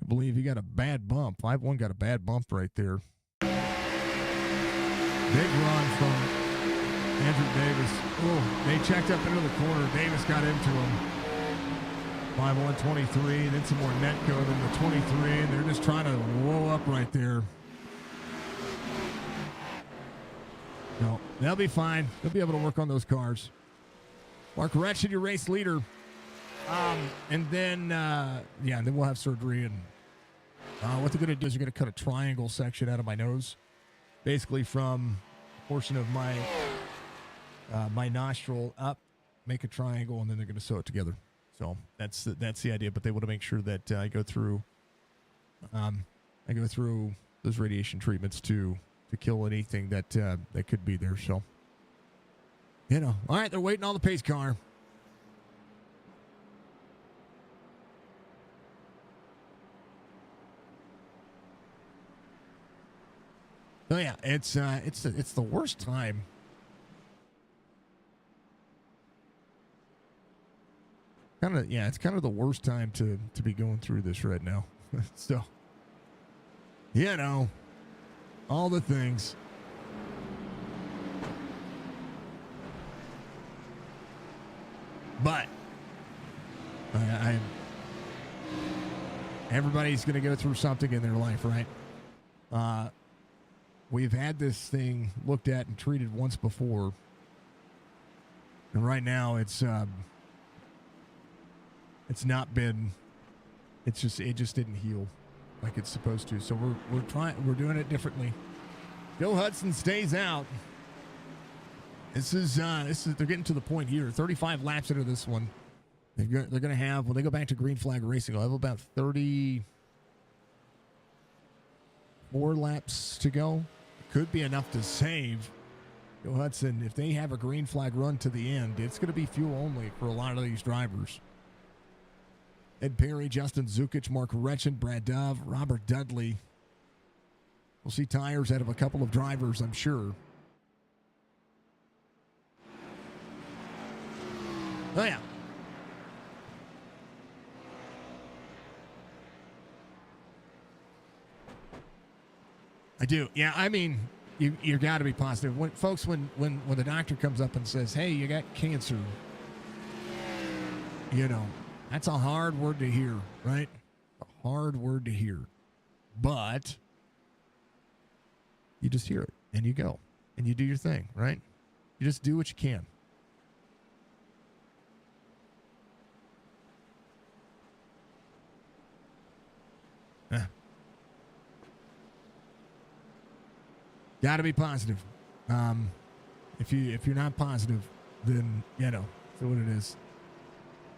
I believe he got a bad bump. 5-1 got a bad bump right there. Big run from Andrew Davis. Oh, they checked up into the corner. Davis got into him. 5-1-23, then some more net code in the 23, and they're just trying to roll up right there. No, they'll be fine. They'll be able to work on those cars. Mark Retchen, your race leader. And then we'll have surgery. And what they're going to do is you're going to cut a triangle section out of my nose, basically from a portion of my my nostril up, make a triangle, and then they're going to sew it together. So that's the idea. But they want to make sure that I go through those radiation treatments to kill anything that could be there. So, all right, they're waiting on the pace car. Oh yeah, it's the worst time. It's kind of the worst time to be going through this right now. So, all the things. But Everybody's going to go through something in their life, right? We've had this thing looked at and treated once before. And right now it just didn't heal like it's supposed to. So we're doing it differently. Joe Hudson stays out. This is they're getting to the point here. 35 laps into this one. They're going to have, when they go back to green flag racing, they'll have about 34 laps to go. Could be enough to save Joe Hudson. If they have a green flag run to the end, it's going to be fuel only for a lot of these drivers. Ed Perry, Justin Zukic, Mark Retchen, Brad Dove, Robert Dudley. We'll see tires out of a couple of drivers, I'm sure. Oh, yeah. I do. Yeah, I mean, you got to be positive. When the doctor comes up and says, hey, you got cancer, that's a hard word to hear, right? A hard word to hear. But you just hear it and you go and you do your thing, right? You just do what you can. Got to be positive. If you're not positive, then so what it is.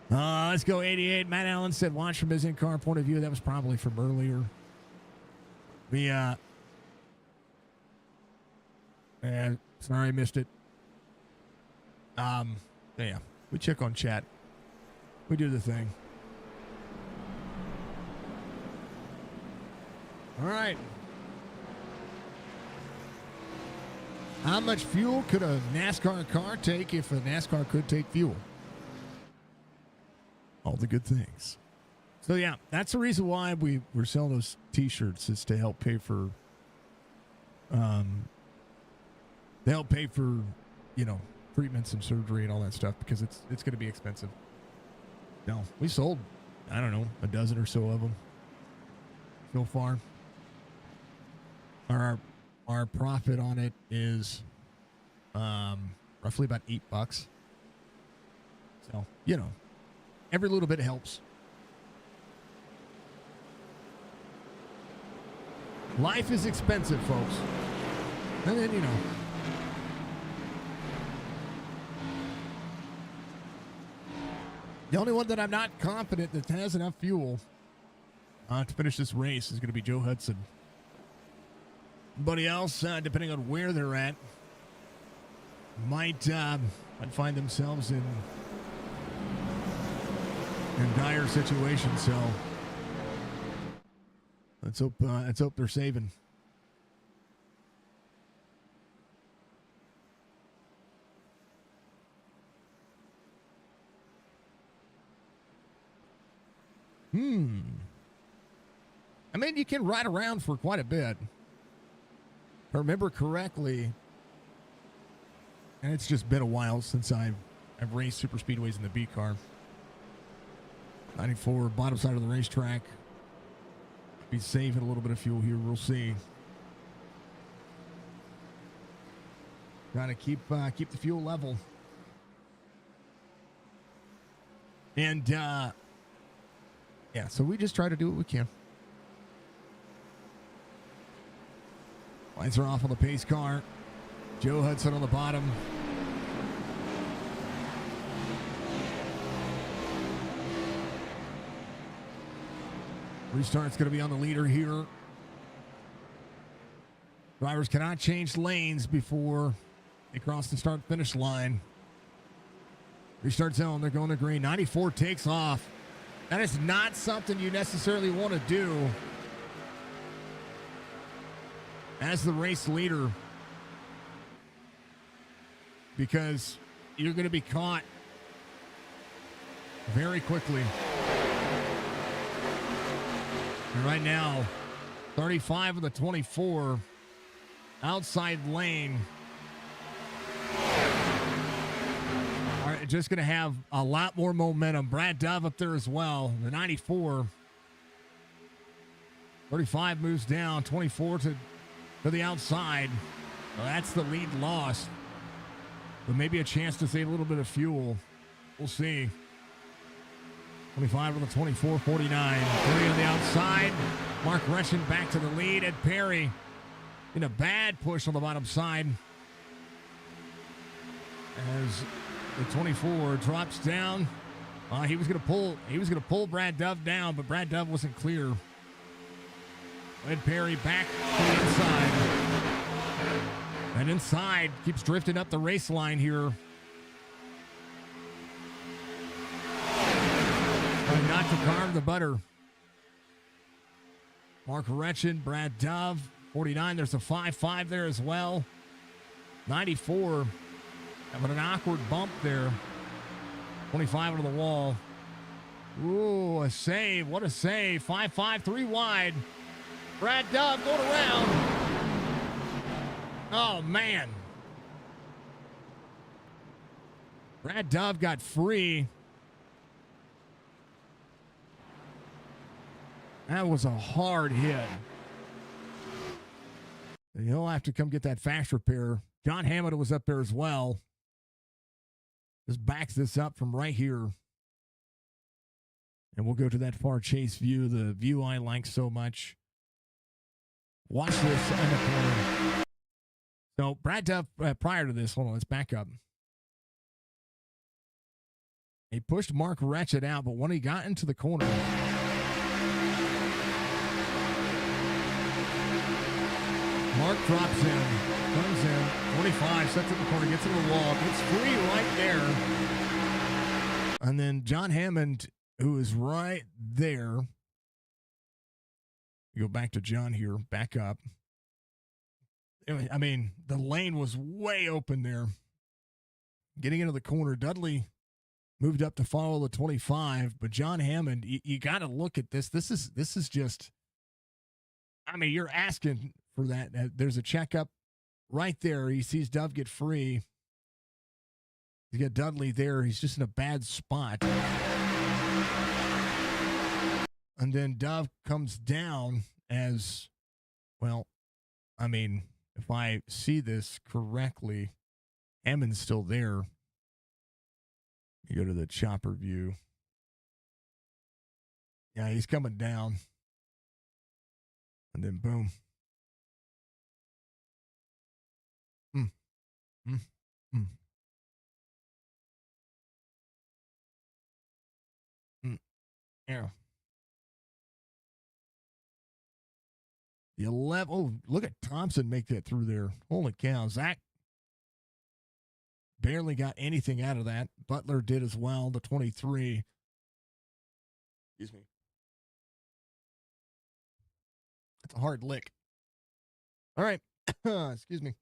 Let's go 88. Matt Allen said, watch from his in-car point of view. That was probably from earlier. Sorry I missed it. Yeah, we check on chat. We do the thing. All right. How much fuel could a NASCAR car take if a NASCAR could take fuel? All the good things. So, yeah, that's the reason why we're selling those T-shirts, is to help pay for, treatments and surgery and all that stuff, because it's going to be expensive. No, we sold, I don't know, a dozen or so of them so far. Our profit on it is roughly about $8. So, every little bit helps. Life is expensive, folks. And then, the only one that I'm not confident that has enough fuel to finish this race is going to be Joe Hudson. Everybody else, depending on where they're at, might find themselves in dire situations. So let's hope they're saving. I mean, you can ride around for quite a bit. If I remember correctly, and it's just been a while since I've raced super speedways in the B car. 94, bottom side of the racetrack. Be saving a little bit of fuel here. We'll see. Trying to keep the fuel level. And yeah, so we just try to do what we can. Lights are off on the pace car. Joe Hudson on the bottom. Restart's going to be on the leader here. Drivers cannot change lanes before they cross the start-finish line. Restart zone, they're going to green. 94 takes off. That is not something you necessarily want to do as the race leader, because you're going to be caught very quickly. And right now, 35 of the 24 outside lane are just going to have a lot more momentum. Brad Dove up there as well. The 94 35 moves down. 24 to the outside. Well, that's the lead lost. But maybe a chance to save a little bit of fuel. We'll see. 25 to the 24, 49. Perry on the outside. Mark Reschen back to the lead. Ed Perry in a bad push on the bottom side. As the 24 drops down. He was gonna pull Brad Dove down, but Brad Dove wasn't clear. Ed Perry back to the inside. And inside keeps drifting up the race line here. Trying not to carve the butter. Mark Rechen, Brad Dove, 49. There's a 5-5 there as well. 94. Having an awkward bump there. 25 into the wall. Ooh, a save. What a save. 5-5, 3 wide. Brad Dove going around. Oh, man. Brad Dove got free. That was a hard hit. He'll have to come get that fast repair. John Hammond was up there as well. Just backs this up from right here. And we'll go to that far chase view, the view I like so much. Watch this in the corner. So Brad Duff, prior to this, hold on, let's back up. He pushed Mark Ratchet out, but when he got into the corner, Mark drops in, comes in, 25, sets in the corner, gets into the wall, gets free right there. And then John Hammond, who is right there. You go back to John here, back up. I mean, the lane was way open there. Getting into the corner, Dudley moved up to follow the 25, but John Hammond, you got to look at this. This is just, I mean, you're asking for that. There's a checkup right there. He sees Dove get free. He's got Dudley there. He's just in a bad spot. And then Dove comes down as, well, I mean, if I see this correctly, Hammond's still there. You go to the chopper view. Yeah, he's coming down. And then boom. Yeah. The 11. Oh, look at Thompson make that through there. Holy cow. Zach barely got anything out of that. Butler did as well. The 23. Excuse me. That's a hard lick. All right. Excuse me.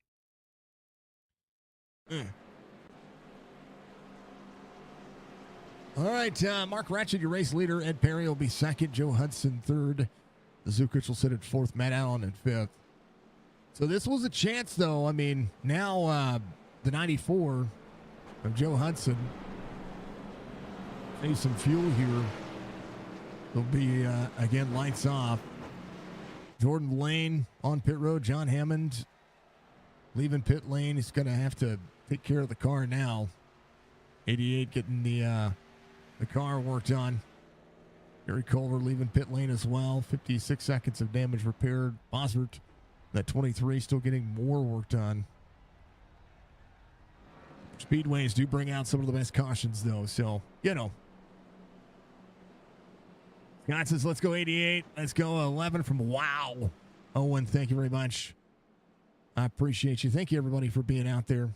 All right. Mark Ratchet, your race leader. Ed Perry will be second. Joe Hudson third. Zukic will sit at fourth. Matt Allen at fifth. So this was a chance, though. I mean, now the 94 of Joe Hudson. Need some fuel here. It'll be, again, lights off. Jordan Lane on pit road. John Hammond leaving pit lane. He's going to have to take care of the car now. 88 getting the car worked on. Gary Culver leaving pit lane as well. 56 seconds of damage repaired. Bosworth, that 23, still getting more work done. Speedways do bring out some of the best cautions, though. So, you know. Scott says, let's go 88. Let's go 11 from Wow. Owen, thank you very much. I appreciate you. Thank you, everybody, for being out there.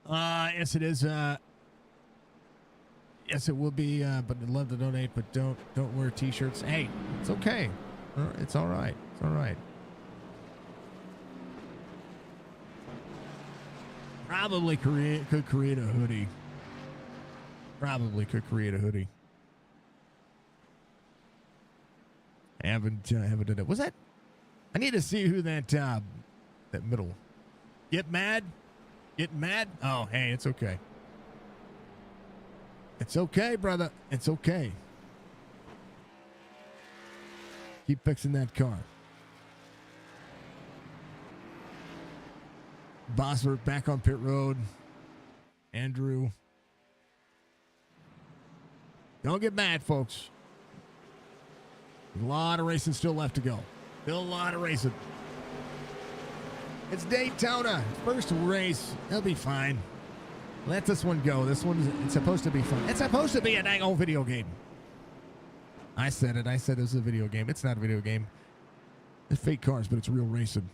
Yes, it is. Yes, it will be, but I'd love to donate, but don't wear T-shirts. Hey, it's okay. It's all right. It's all right. Probably could create a hoodie. Probably could create a hoodie. Haven't done it. Was that? I need to see who that middle. Get mad? Get mad? Oh, hey, it's okay. It's okay, brother. It's okay. Keep fixing that car. Bosworth back on pit road. Andrew. Don't get mad, folks. A lot of racing still left to go. Still a lot of racing. It's Daytona. First race. It'll be fine. Let this one go. This one's it's supposed to be fun. It's supposed to be a dang old video game. I said it. I said this is a video game. It's not a video game. It's fake cars, but it's real racing.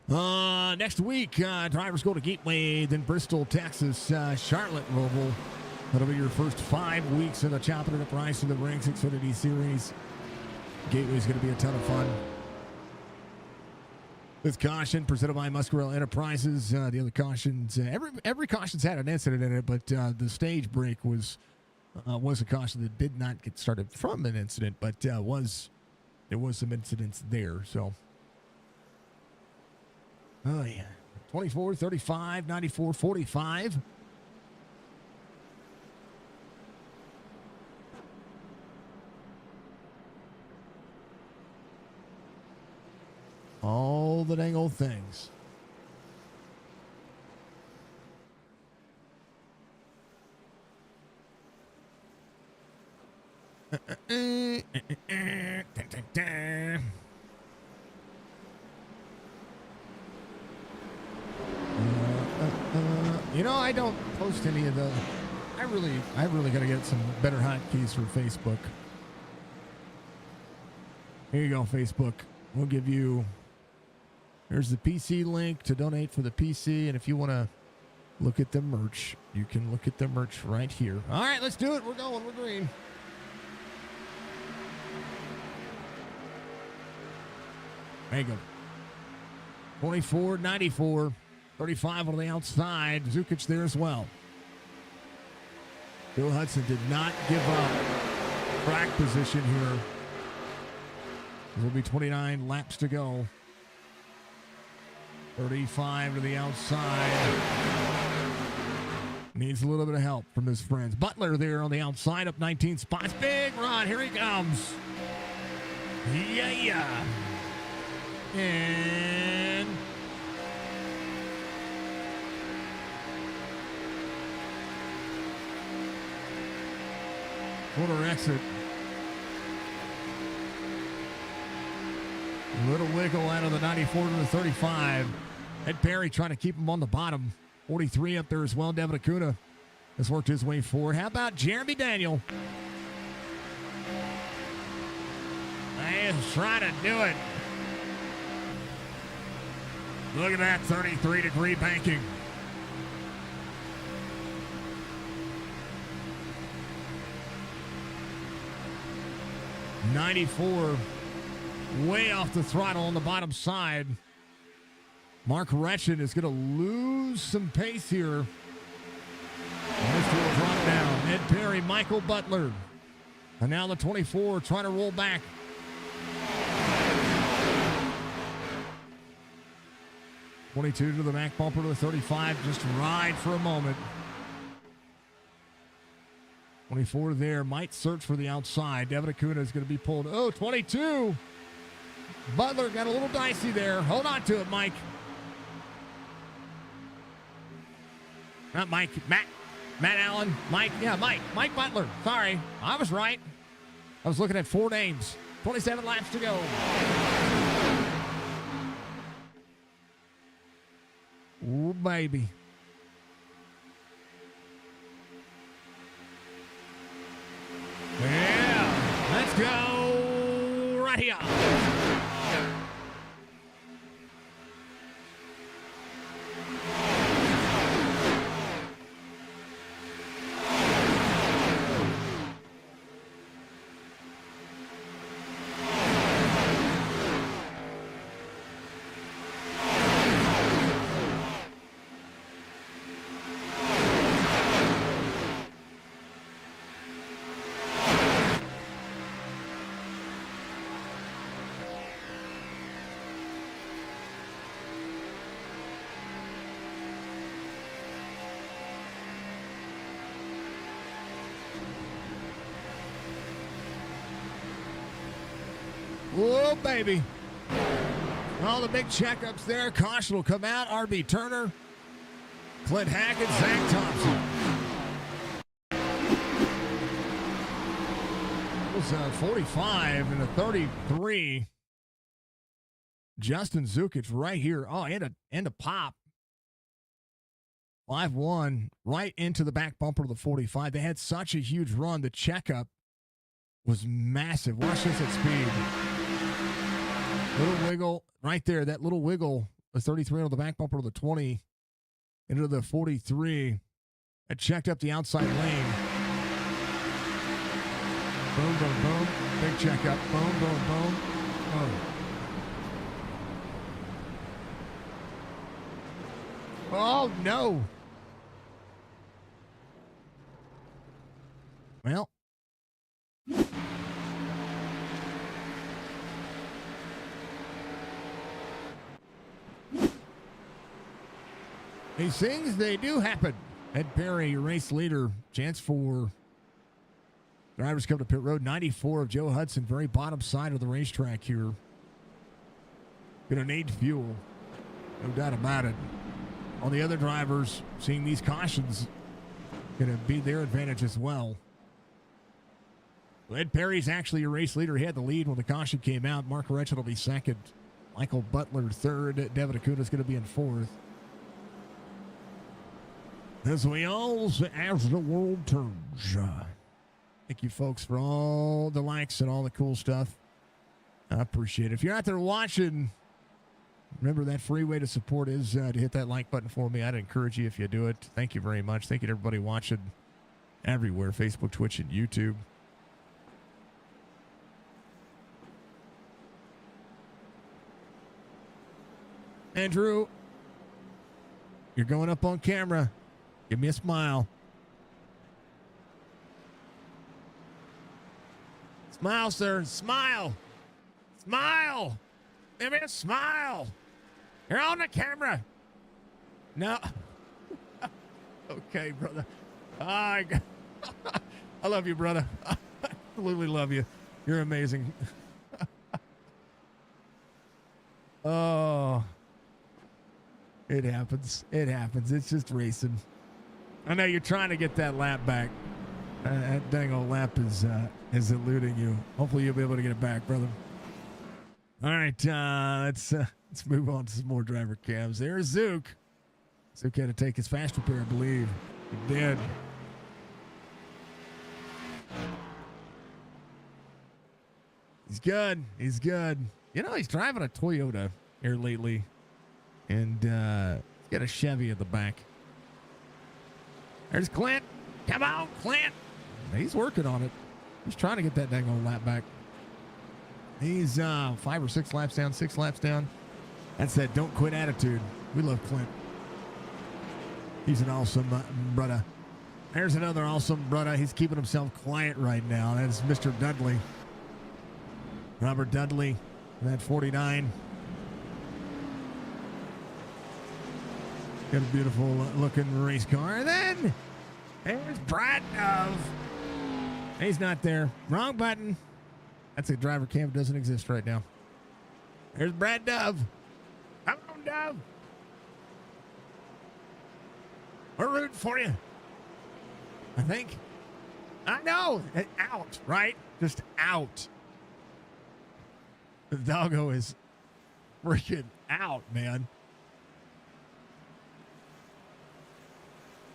Next week, drivers go to Gateway, then Bristol, Texas, Charlotte, Roval. That'll be your first 5 weeks of the Chopp'N Up Rise to the Ranks Xfinity Series. Gateway's going to be a ton of fun. With caution presented by Muscarell Enterprises. The other cautions, every caution's had an incident in it, but the stage break was a caution that did not get started from an incident, but there was some incidents there. So, oh yeah, 24, 35, 94, 45. All the dang old things. You know, I don't post any of the. I really got to get some better hotkeys for Facebook. Here you go, Facebook. We'll give you. There's the PC link to donate for the PC, and if you want to look at the merch, you can look at the merch right here. All right, let's do it. We're going. We're green. There you go. 24, 94, 35 on the outside. Zukic there as well. Bill Hudson did not give up track position here. There will be 29 laps to go. 35 to the outside. Needs a little bit of help from his friends. Butler there on the outside, up 19 spots. Big run. Here he comes. Yeah. And quarter exit. A little wiggle out of the 94 to the 35. Ed Perry trying to keep him on the bottom. 43 up there as well. Devin Acuna has worked his way forward. How about Jeremy Daniel? He's trying to do it. Look at that 33-degree banking. '94 way off the throttle on the bottom side. Mark Retchen is going to lose some pace here. This will drop down. Ed Perry, Michael Butler. And now the 24 trying to roll back. '22 to the back bumper to the 35. Just ride for a moment. 24 there. Might search for the outside. Devin Acuna is going to be pulled. Oh, 22. Butler got a little dicey there. Hold on to it, Mike. Not Mike. Matt Allen. Mike. Yeah, Mike. Mike Butler. Sorry. I was right. I was looking at 4 names. 27 laps to go. Ooh, baby. Yeah. Let's go right here. Whoa, baby. All the big checkups there. Caution will come out. R.B. Turner, Clint Hackett, Zach Thompson. It was a 45 and a 33. Justin Zukic right here. Oh, and a pop. 5-1 right into the back bumper of the 45. They had such a huge run. The checkup was massive. Watch this at speed. Little wiggle right there. That little wiggle was 33 on the back bumper of the 20 into the 43. It checked up the outside lane. Boom, boom, boom. Big checkup. Boom, boom, boom. Boom. Oh, no. Well. These things, they do happen. Ed Perry, your race leader. Chance for drivers come to pit road. 94 of Joe Hudson, very bottom side of the racetrack here. Going to need fuel. No doubt about it. All the other drivers seeing these cautions going to be their advantage as well. Ed Perry's actually your race leader. He had the lead when the caution came out. Mark Retchett will be second. Michael Butler third. Devin Acuna's going to be in fourth. As we all, as the world turns. Thank you, folks, for all the likes and all the cool stuff. I appreciate it. If you're out there watching, remember that free way to support is to hit that like button for me. I'd encourage you if you do it. Thank you very much. Thank you to everybody watching everywhere, Facebook, Twitch, and YouTube. Andrew, you're going up on camera. Give me a smile. Smile, sir. Smile. Smile. Give me a smile. You're on the camera. No. Okay, brother. I love you, brother. I absolutely love you. You're amazing. Oh. It happens. It happens. It's just racing. I know you're trying to get that lap back. That dang old lap is eluding you. Hopefully you'll be able to get it back, brother. All right, let's move on to some more driver cams. There's Zook. Zook had to take his fast repair, I believe. He did. He's good. He's good. You know, he's driving a Toyota here lately. And he's got a Chevy at the back. There's Clint. Come on, Clint. He's working on it. He's trying to get that dang old lap back. He's 5 or 6 laps down, 6 laps down. That's that don't quit attitude. We love Clint. He's an awesome brother. There's another awesome brother. He's keeping himself quiet right now. That's Mr. Dudley. Robert Dudley, that 49. Got a beautiful looking race car. And then there's Brad Dove. He's not there. Wrong button. That's a driver cam. Doesn't exist right now. There's Brad Dove. Come on, Dove. We're rooting for you. I think. I know. Out, right? Just out. The doggo is freaking out, man.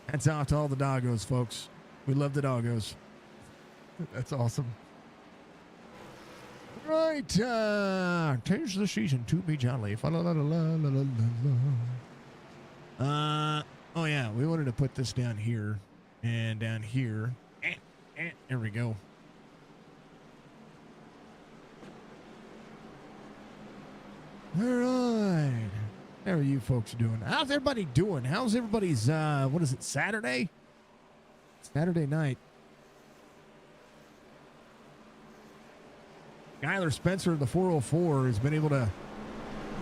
That's out to all the doggos, folks. We love the doggos. That's awesome. Right. Change the season to be jolly. Oh, yeah. We wanted to put this down here and down here. There we go. All right. How are you folks doing? How's everybody doing? How's everybody's, what is it, Saturday? Saturday night. Skylar Spencer, the 404, has been able to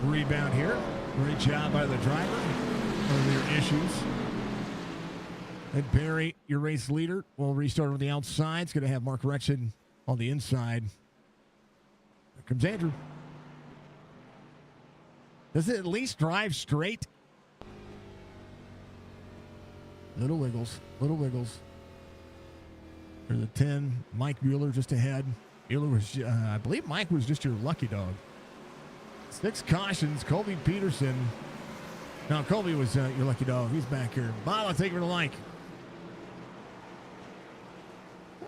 rebound here. Great job by the driver on their issues. And Perry, your race leader, will restart on the outside. It's going to have Mark Retchin on the inside. Comes Andrew. Does it at least drive straight? Little wiggles, little wiggles. There's a 10. Mike Mueller just ahead. Mueller was, I believe Mike was just your lucky dog. 6 cautions. Colby Peterson. No, Colby was your lucky dog. He's back here. Bala taking the like.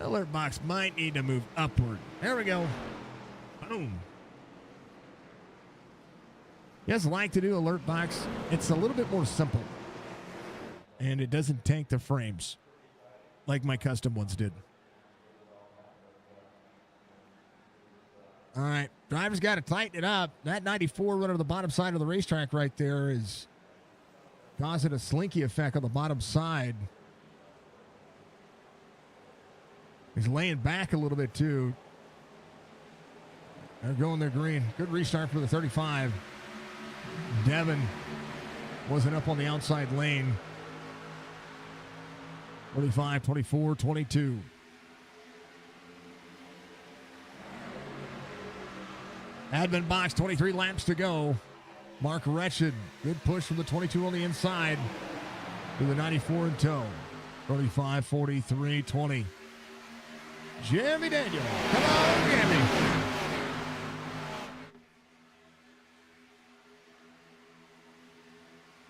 Alert box might need to move upward. There we go. Boom. You guys like to do alert box? It's a little bit more simple. And it doesn't tank the frames like my custom ones did. All right. Driver's got to tighten it up. That 94 running to the bottom side of the racetrack right there is causing a slinky effect on the bottom side. He's laying back a little bit, too. They're going their green. Good restart for the 35. Devin wasn't up on the outside lane. 45, 24, 22. Admin box, 23 laps to go. Mark Wretched, good push from the 22 on the inside to the 94 in tow. 35, 43, 20. Jeremy Daniel. Come on, Jeremy.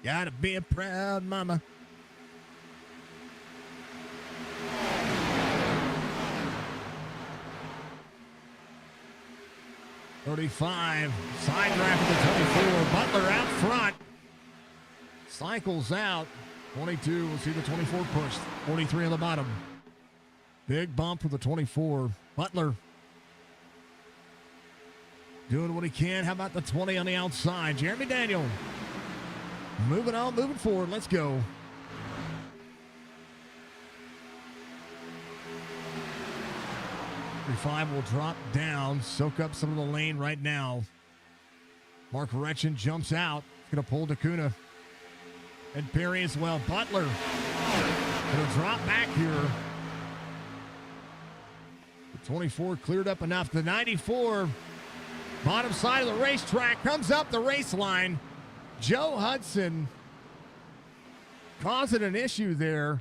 Gotta be a proud mama. .35, side draft of the 24. Butler out front. Cycles out. 22, we'll see the 24 push. 43 on the bottom. Big bump for the 24. Butler doing what he can. How about the 20 on the outside? Jeremy Daniel moving on, moving forward. Let's go. .35 will drop down, soak up some of the lane right now. Mark Retchen jumps out. Going to pull Dacuna. And Perry as well. Butler going to drop back here. The 24 cleared up enough. The 94, bottom side of the racetrack, comes up the race line. Joe Hudson causing an issue there.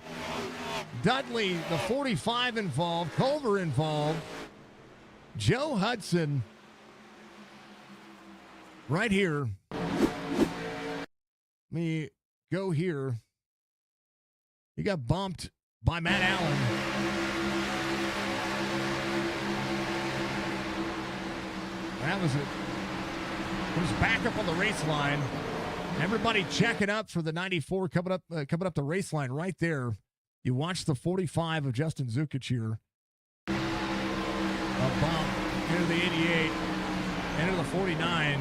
Dudley, the 45 involved. Culver involved. Joe Hudson right here. Let me go here. He got bumped by Matt Allen. That was it. It was back up on the race line. Everybody checking up for the 94 coming up the race line right there. You watch the 45 of Justin Zukic here. A bump into the 88, into the 49.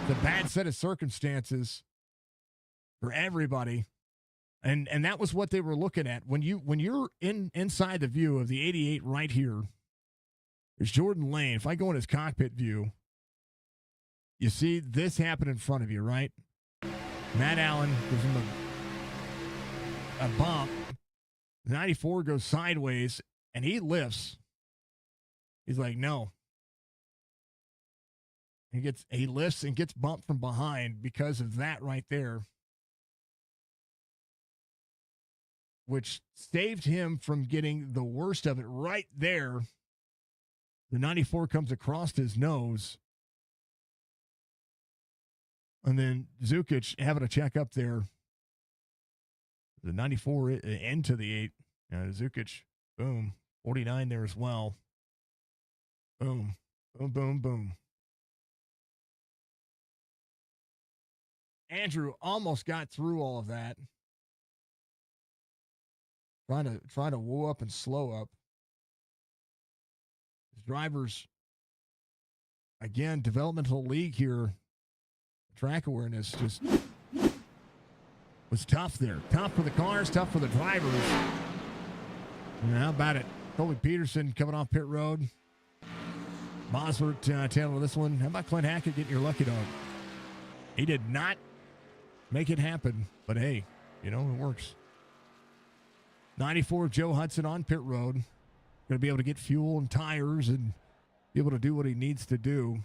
The bad set of circumstances for everybody. And that was what they were looking at. When you're inside the view of the 88 right here, there's Jordan Lane. If I go in his cockpit view, you see this happen in front of you, right? Matt Allen gives him a bump. 94 goes sideways, and he lifts. He's like, no. He lifts and gets bumped from behind because of that right there, which saved him from getting the worst of it right there. The 94 comes across his nose. And then Zukic having a check up there. The 94 into the 8. Zukic, boom. 49 there as well. Boom. Boom, boom, boom. Andrew almost got through all of that. Trying to woo up and slow up. His drivers, again, developmental league here. Track awareness just was tough there. Tough for the cars, tough for the drivers. How about it? Colby Peterson coming off pit road. Bosworth tailing this one. How about Clint Hackett getting your lucky dog? He did not make it happen, but hey, it works. 94 Joe Hudson on pit road. Going to be able to get fuel and tires and be able to do what he needs to do.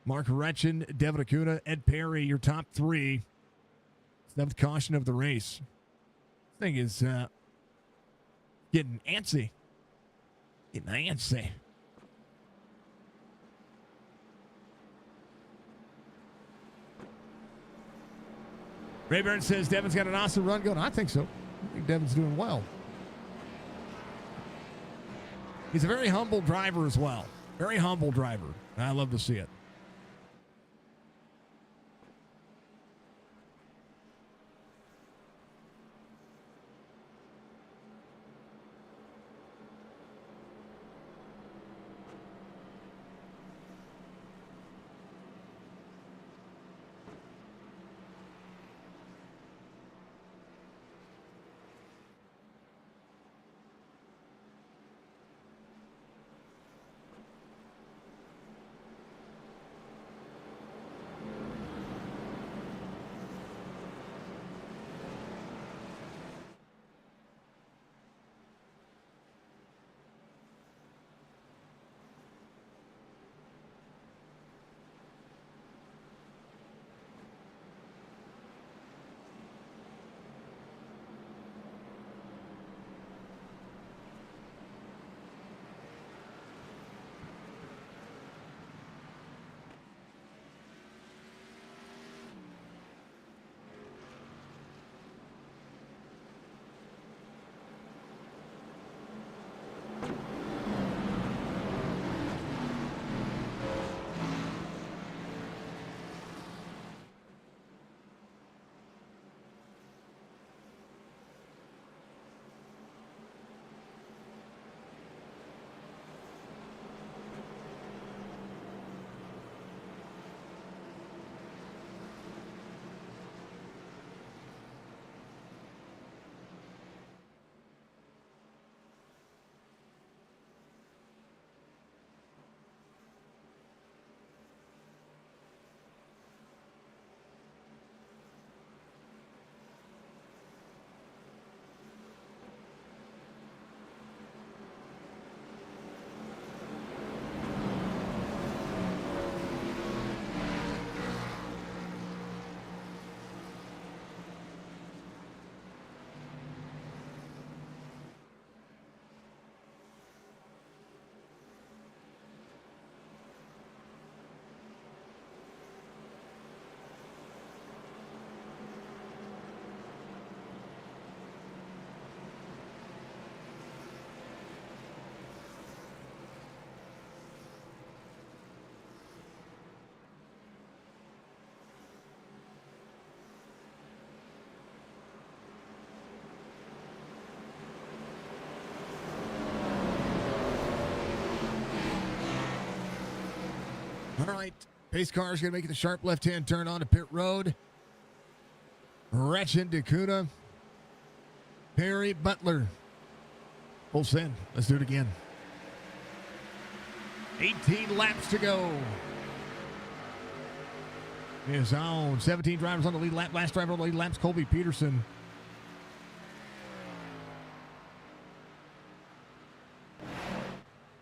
Mark Retchen, Devin Acuna, Ed Perry, your top three. Seventh caution of the race. This thing is getting antsy. Getting antsy. Rayburn says Devin's got an awesome run going. I think so. I think Devin's doing well. He's a very humble driver as well. Very humble driver. I love to see it. All right, pace car is going to make it the sharp left-hand turn onto pit road. Retchen, Acuna, Perry, Butler. Full send. Let's do it again. 18 laps to go. His own 17 drivers on the lead lap. Last driver on the lead lap's Colby Peterson.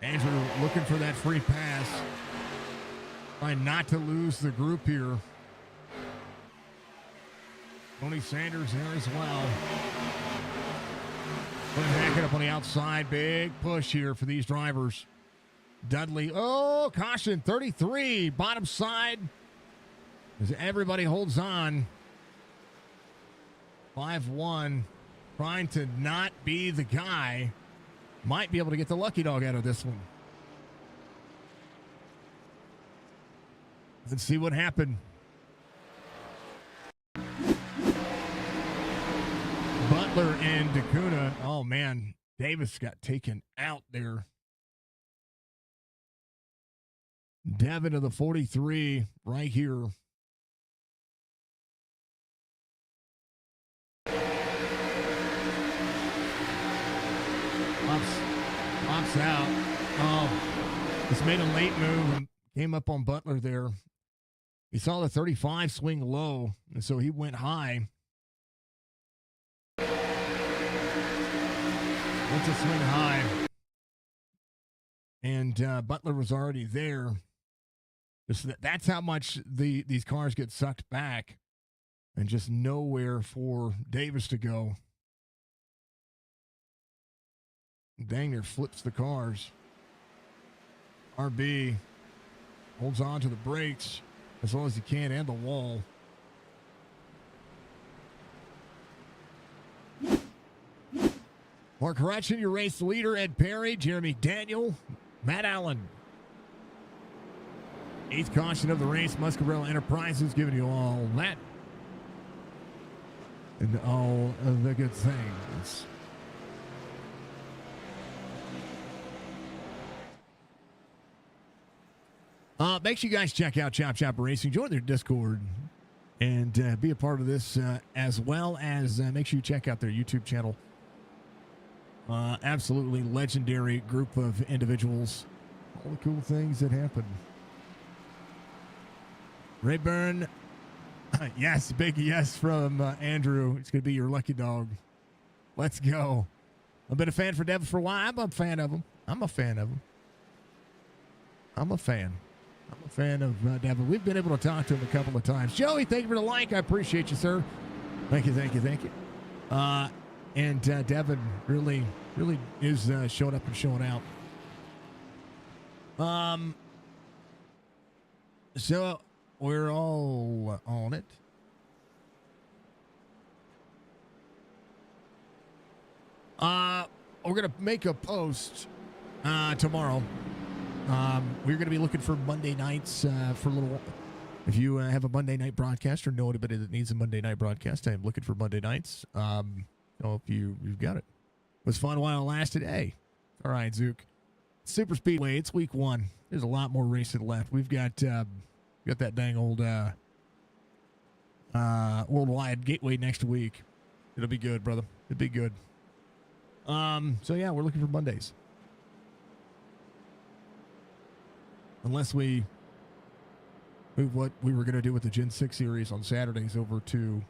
Andrew looking for that free pass. Trying not to lose the group here. Tony Sanders there as well. Putting Hackett up on the outside. Big push here for these drivers. Dudley. Oh, caution. 33. Bottom side. As everybody holds on. 5-1. Trying to not be the guy. Might be able to get the lucky dog out of this one. Let's see what happened. Butler and Acuna. Oh, man. Davis got taken out there. Devin of the 43 right here. Pops out. Oh, just made a late move and came up on Butler there. He saw the 35 swing low, and so he went high. Went to swing high. And Butler was already there. That's how much these cars get sucked back, and just nowhere for Davis to go. Dang near flips the cars. RB holds on to the brakes as well as he can and the wall. Mark Hretchen, your race leader. Ed Perry, Jeremy Daniel, Matt Allen. 8th caution of the race. Muscarella Enterprises giving you all that and all of the good things. Make sure you guys check out Chop Racing. Join their Discord and be a part of this, as well as make sure you check out their YouTube channel. Absolutely legendary group of individuals. All the cool things that happen. Rayburn, yes, big yes from Andrew. It's going to be your lucky dog. Let's go. I've been a fan for Devin for a while. I'm a fan of him. I'm a fan of Devin. We've been able to talk to him a couple of times. Joey, thank you for the like. I appreciate you, sir. Thank you. And Devin really is showing up and showing out. So we're all on it. We're gonna make a post tomorrow. We're going to be looking for Monday nights for a little. If you have a Monday night broadcast or know anybody that needs a Monday night broadcast, I'm looking for Monday nights. If you've got it. It was fun while it lasted. Hey, all right, Zook. Super Speedway. It's week 1. There's a lot more racing left. We've got that dang old Worldwide Gateway next week. It'll be good, brother. It'll be good. So yeah, we're looking for Mondays. Unless we move what we were going to do with the Gen 6 series on Saturdays over to,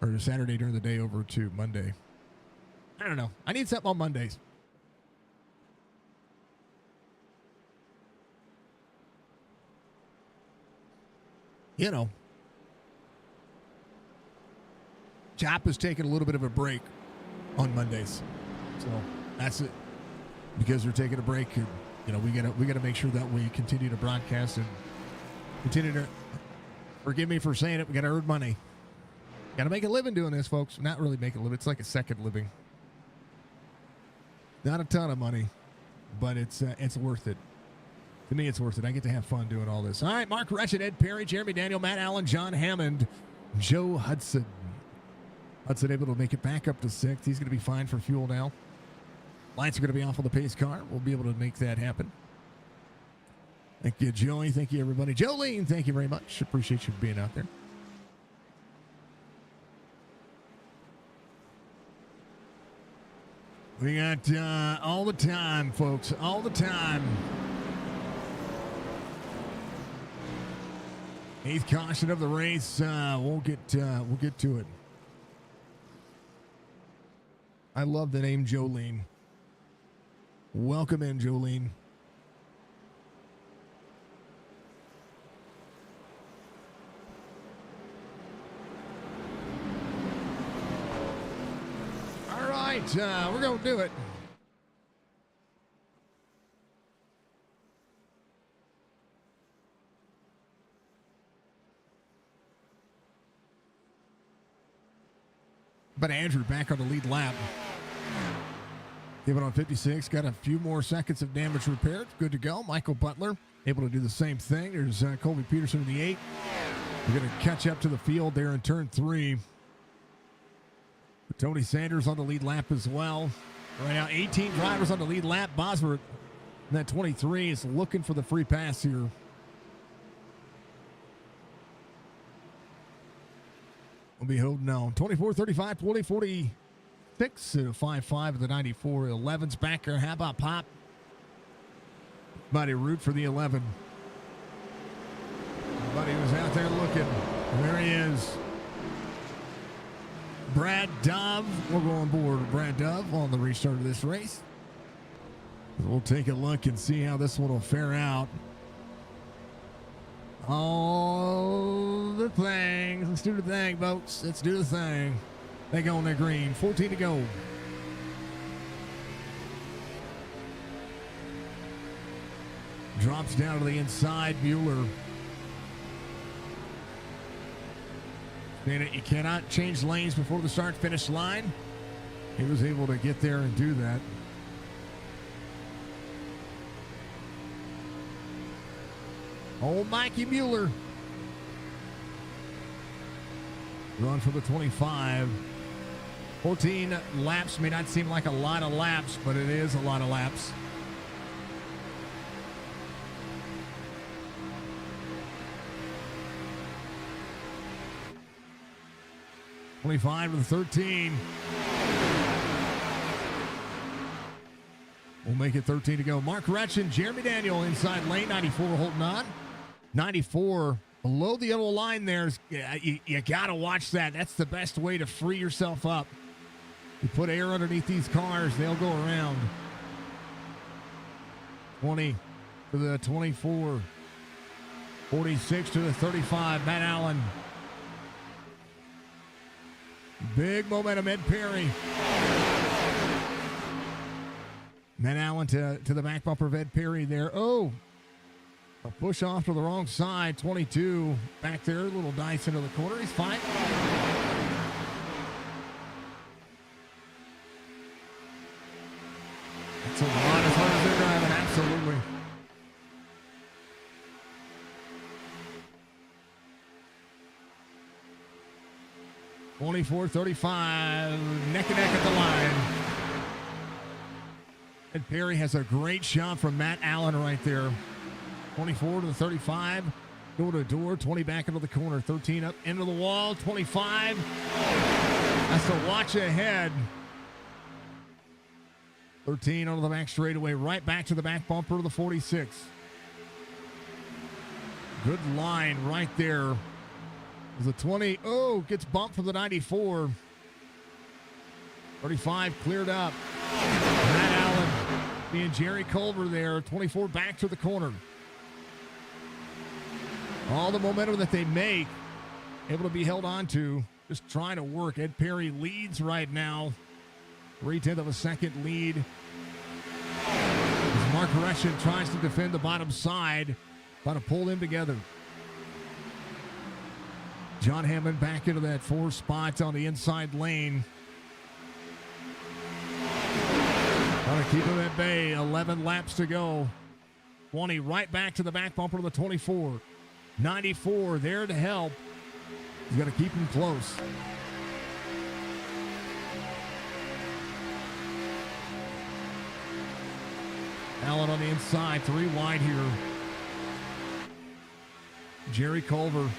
or Saturday during the day over to Monday. I don't know. I need something on Mondays. You know, Chop is taking a little bit of a break on Mondays. So that's it. Because we're taking a break, and, you know, we gotta make sure that we continue to broadcast and continue to, forgive me for saying it, we gotta earn money. Gotta make a living doing this, folks. Not really make a living. It's like a second living. Not a ton of money, but it's worth it. To me, it's worth it. I get to have fun doing all this. All right, Mark Retchett, Ed Perry, Jeremy Daniel, Matt Allen, John Hammond, Joe Hudson. Hudson able to make it back up to 6th. He's going to be fine for fuel now. Lights are going to be off on the pace car. We'll be able to make that happen. Thank you, Joey. Thank you, everybody. Jolene, thank you very much. Appreciate you being out there. We got all the time, folks. All the time. 8th caution of the race. We'll get to it. I love the name Jolene. Welcome in, Jolene. All right, we're going to do it. But Andrew back on the lead lap. Give it on 56. Got a few more seconds of damage repaired. Good to go. Michael Butler able to do the same thing. There's Colby Peterson in the 8. We're going to catch up to the field there in turn 3. Tony Sanders on the lead lap as well. Right now, 18 drivers on the lead lap. Bosworth, that 23, is looking for the free pass here. We'll be holding on. 24, 35, 20, 46, 5-5 of the 94. 11's back there. How about Pop? Buddy, root for the 11. Buddy was out there looking. There he is. Brad Dove. We'll go on board with Brad Dove on the restart of this race. We'll take a look and see how this one will fare out. All the things. Let's do the thing, folks. Let's do the thing. They go on their green. 14 to go. Drops down to the inside. Mueller. You cannot change lanes before the start-finish line. He was able to get there and do that. Old Mikey Mueller. Run for the 25. 14 laps may not seem like a lot of laps, but it is a lot of laps. '25 to the 13. We'll make it 13 to go. Mark Retchen, Jeremy Daniel inside lane 94 holding on. 94 below the yellow line there. You got to watch that. That's the best way to free yourself up. You put air underneath these cars, they'll go around. 20 to the 24. 46 to the 35. Matt Allen. Big momentum, Ed Perry. Matt Allen to the back bumper of Ed Perry there. Oh, a push off to the wrong side. 22 back there, a little dice into the corner. He's fine. That's a lot as hard as they're driving, absolutely. .24-35, neck and neck at the line. And Perry has a great shot from Matt Allen right there. 24 to the 35, door to door, 20 back into the corner, 13 up into the wall, 25. Has to watch ahead. 13 onto the back straightaway, right back to the back bumper of the 46. Good line right there. The 20, gets bumped from the 94. 35 cleared up. Matt Allen being Jerry Culver there. 24 back to the corner. All the momentum that they make, able to be held on to, just trying to work. Ed Perry leads right now. 3/10 of a second lead. As Mark Retchen tries to defend the bottom side, trying to pull them together. John Hammond back into that 4 spot on the inside lane. Trying to keep him at bay. 11 laps to go. 20 right back to the back bumper of the 24. 94 there to help. He's got to keep him close. Allen on the inside. 3 wide here. Jerry Culver.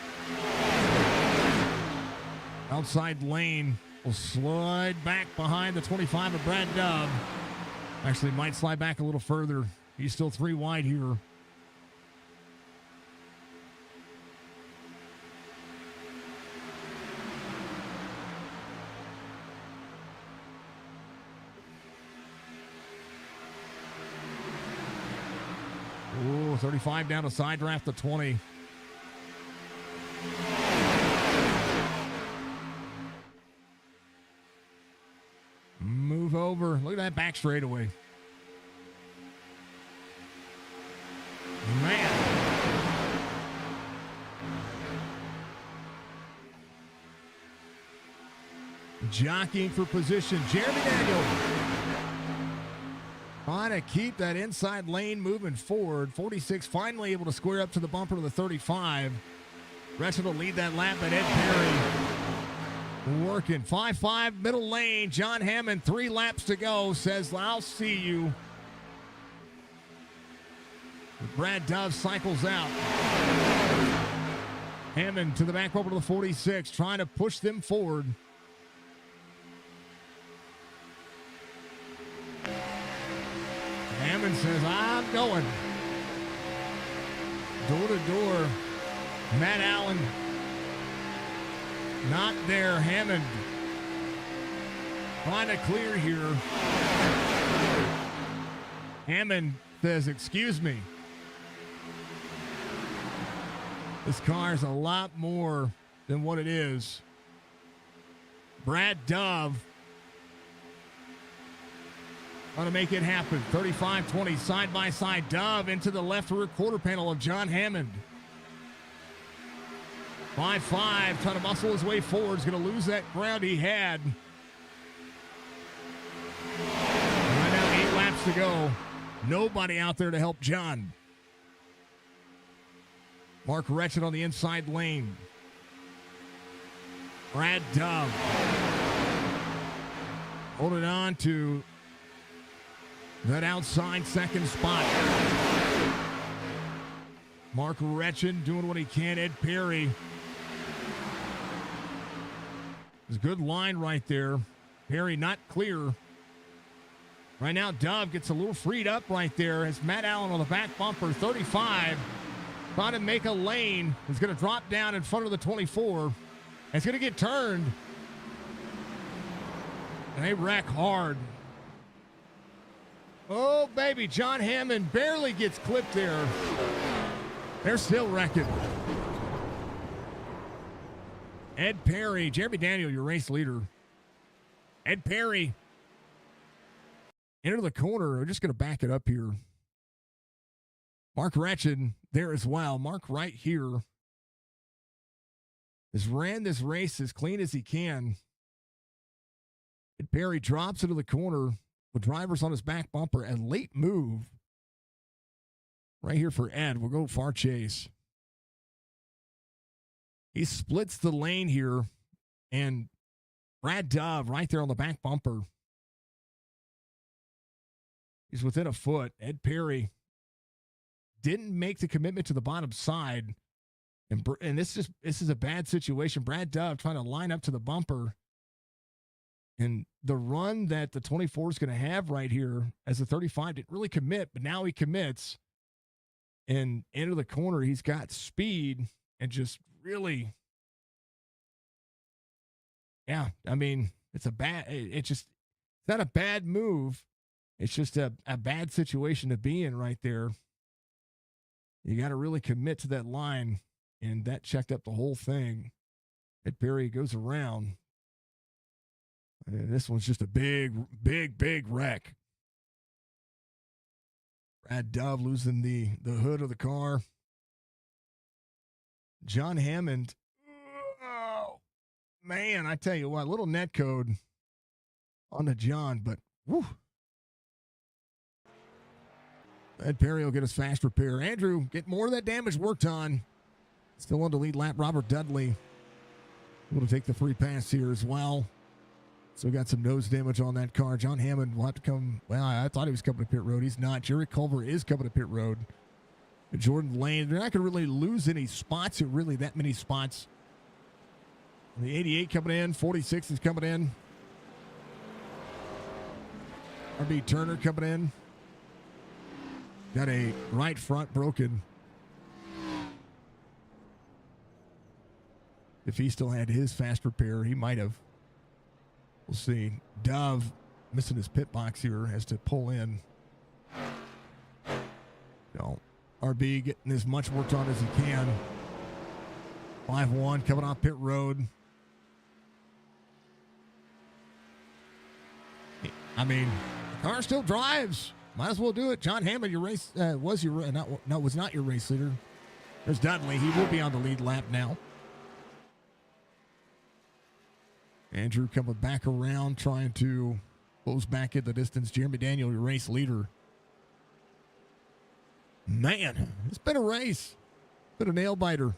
Outside lane will slide back behind the 25 of Brad Dove. Actually might slide back a little further. He's still 3 wide here. Ooh, 35 down to side draft to 20. Move over. Look at that back straightaway. Man. Jockeying for position. Jeremy Daniel. Trying to keep that inside lane moving forward. 46 finally able to square up to the bumper of the 35. Retchen will lead that lap, but Ed Perry working. 5-5 middle lane. John Hammond, 3 laps to go, says, I'll see you. Brad Dove cycles out. Hammond to the back bumper to the 46, trying to push them forward. Hammond says, I'm going. Door to door. Matt Allen. Not there. Hammond trying to clear here. Hammond says, excuse me. This car is a lot more than what it is. Brad Dove going to make it happen. 35-20 side by side. Dove into the left rear quarter panel of John Hammond. 5-5, trying to muscle his way forward. He's going to lose that ground he had. Right now, 8 laps to go. Nobody out there to help John. Mark Retchin on the inside lane. Brad Dove holding on to that outside second spot. Mark Retchin doing what he can. Ed Perry. There's a good line right there. Perry not clear. Right now, Dove gets a little freed up right there as Matt Allen on the back bumper. 35. Trying to make a lane. He's going to drop down in front of the 24. It's going to get turned. And they wreck hard. Oh, baby. John Hammond barely gets clipped there. They're still wrecking. Ed Perry. Jeremy Daniel, your race leader. Ed Perry. Into the corner. We're just going to back it up here. Mark Retchin there as well. Mark right here has ran this race as clean as he can. And Perry drops into the corner with drivers on his back bumper. A late move right here for Ed. We'll go far chase. He splits the lane here, and Brad Dove right there on the back bumper. He's within a foot. Ed Perry didn't make the commitment to the bottom side. And this is a bad situation. Brad Dove trying to line up to the bumper. And the run that the 24 is going to have right here as the 35 didn't really commit, but now he commits. And into the corner, he's got speed and just really, yeah, I mean, it's not a bad move. It's just a bad situation to be in right there. You got to really commit to that line, and that checked up the whole thing. Ed Perry goes around. And this one's just a big wreck. Brad Dove losing the hood of the car. John Hammond. Oh, man, I tell you what, little net code on the John, but whew. Ed Perry will get his fast repair. Andrew, get more of that damage worked on. Still on the lead lap. Robert Dudley will take the free pass here as well. So we got some nose damage on that car. John Hammond will have to come. Well, I thought he was coming to pit road. He's not. Jerry Culver is coming to pit road. Jordan Lane, they're not going to really lose any spots, or really that many spots. The 88 coming in. 46 is coming in. RB Turner coming in. Got a right front broken. If he still had his fast repair, he might have. We'll see. Dove missing his pit box here, has to pull in. No. RB getting as much worked on as he can. 5-1 coming off pit road. I mean, the car still drives. Might as well do it. John Hammond, your race was not your race leader. There's Dudley. He will be on the lead lap now. Andrew coming back around, trying to close back in the distance. Jeremy Daniel, your race leader. Man, it's been a race. Been a nail biter.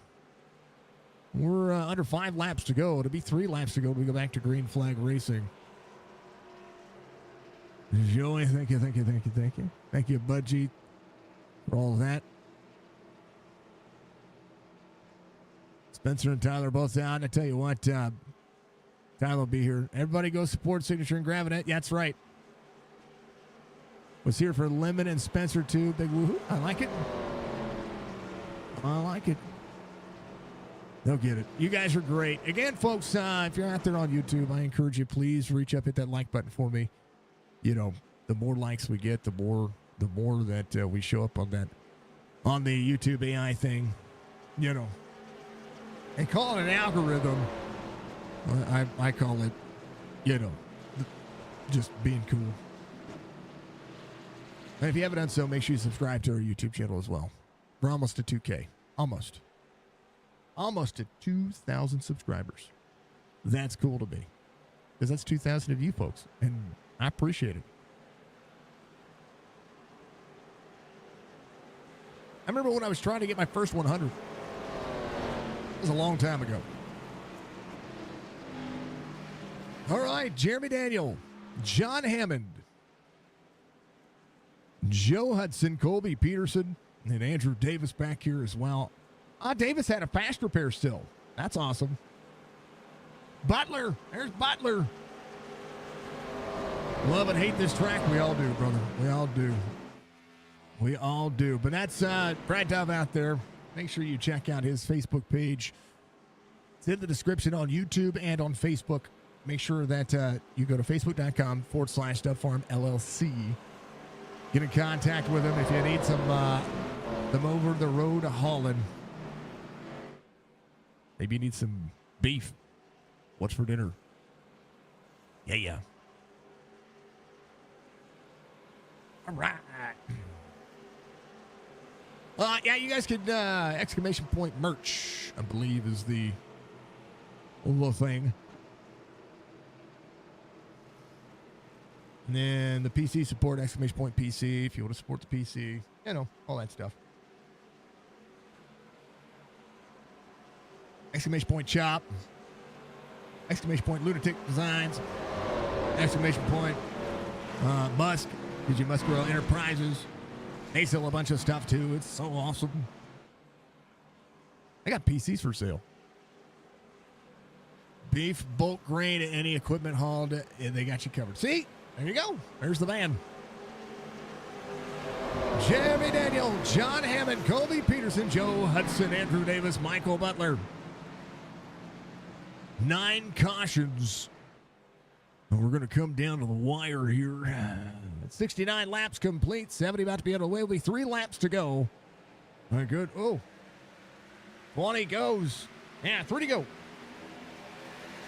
We're under 5 laps to go. It'll be 3 laps to go. We go back to green flag racing. Joey, thank you. Thank you, Budgie, for all of that. Spencer and Tyler both out. I tell you what, Tyler will be here. Everybody go support Signature and Gravinet. Yeah, that's right. Was here for Lemon and Spencer too. Big woohoo. I like it. They'll get it. You guys are great. Again, folks, if you're out there on YouTube, I encourage you, please reach up, hit that like button for me. You know, the more likes we get, the more that we show up on the YouTube AI thing. You know, They call it an algorithm. I call it, just being cool. And if you haven't done so, make sure you subscribe to our YouTube channel as well. We're almost to 2K. Almost to 2,000 subscribers. That's cool to me. Because that's 2,000 of you folks. And I appreciate it. I remember when I was trying to get my first 100. It was a long time ago. All right, Jeremy Daniel, John Hammond, Joe Hudson, Colby Peterson, and Andrew Davis back here as well. Davis had a fast repair still. That's awesome. Butler. There's Butler. Love and hate this track. We all do, brother. We all do. We all do. But that's Brad Dove out there. Make sure you check out his Facebook page. It's in the description on YouTube and on Facebook. Make sure that you go to facebook.com/DoveFarm LLC. Get in contact with him if you need some them over the road hauling. Maybe you need some beef. What's for dinner? Yeah. All right. Yeah, you guys could exclamation point merch, I believe, is the little thing. And then the PC support, exclamation point PC, if you want to support the PC, all that stuff. Exclamation point Chop, exclamation point Lunatic Designs, exclamation point Musk, because you Musk Grill Enterprises. They sell a bunch of stuff too. It's so awesome. I got PCs for sale. Beef, bulk grain, any equipment hauled, and they got you covered. See? There you go. There's the van. Jeremy Daniel, John Hammond, Colby Peterson, Joe Hudson, Andrew Davis, Michael Butler. 9 cautions. And we're going to come down to the wire here. 69 laps complete. 70 about to be on the way. Will be 3 laps to go. All right, good. 20 goes. Yeah, 3 to go.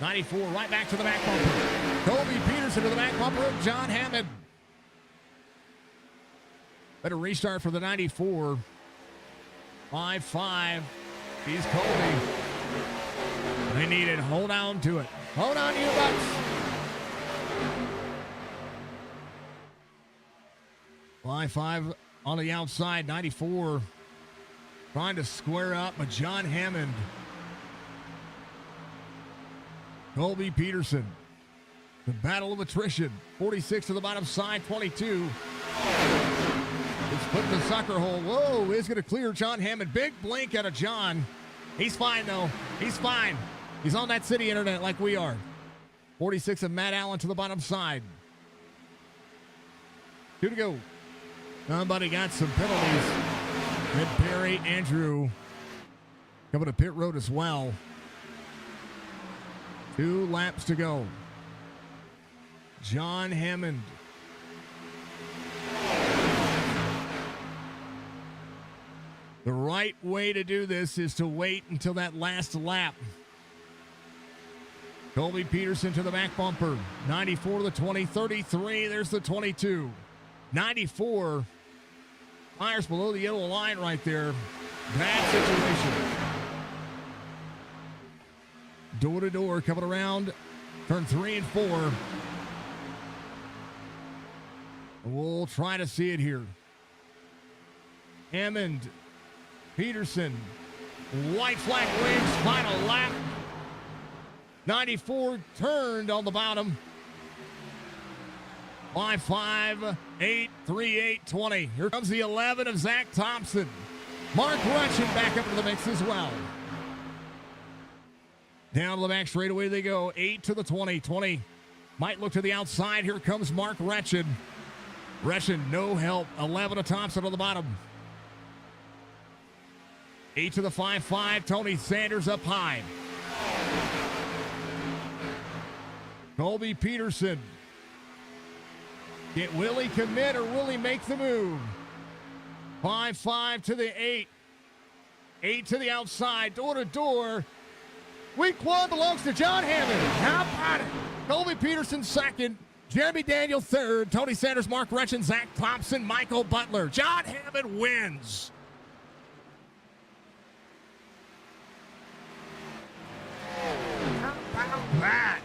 94 right back to the back bumper. Colby Peterson to the back bumper of John Hammond. Better restart for the 94. 5-5. He's Colby. They need it. Hold on to it. Hold on, you bucks. 5-5 on the outside. 94 trying to square up, but John Hammond. Colby Peterson. The battle of attrition. 46 to the bottom side. 22. It's put in the sucker hole. Whoa, is going to clear John Hammond. Big blink out of John. He's fine, though. He's fine. He's on that city internet like we are. 46 of Matt Allen to the bottom side. 2 to go. Somebody got some penalties. And Perry Andrew coming to pit road as well. 2 laps to go. John Hammond. The right way to do this is to wait until that last lap. Colby Peterson to the back bumper. 94 to the 20, 33. There's the 22. 94. Fires below the yellow line right there. Bad situation. Door to door coming around. Turn 3 and 4. We'll try to see it here. Hammond. Peterson. White flag wings. Final lap. 94 turned on the bottom. 5-5, 8, 3, 8, 20. Here comes the 11 of Zach Thompson. Mark Rutchin back up into the mix as well. Down to the back straightaway they go. 8 to the 20. 20 might look to the outside. Here comes Mark Rutchin. Rutchin, no help. 11 to Thompson on the bottom. 8 to the 5-5. Tony Sanders up high. Colby Peterson. Will he commit or will he make the move? 5-5 to the 8. 8 to the outside. Door to door. Week 1 belongs to John Hammond. How about it? Colby Peterson second. Jeremy Daniel third. Tony Sanders, Mark Retchen, Zach Thompson, Michael Butler. John Hammond wins. How about that?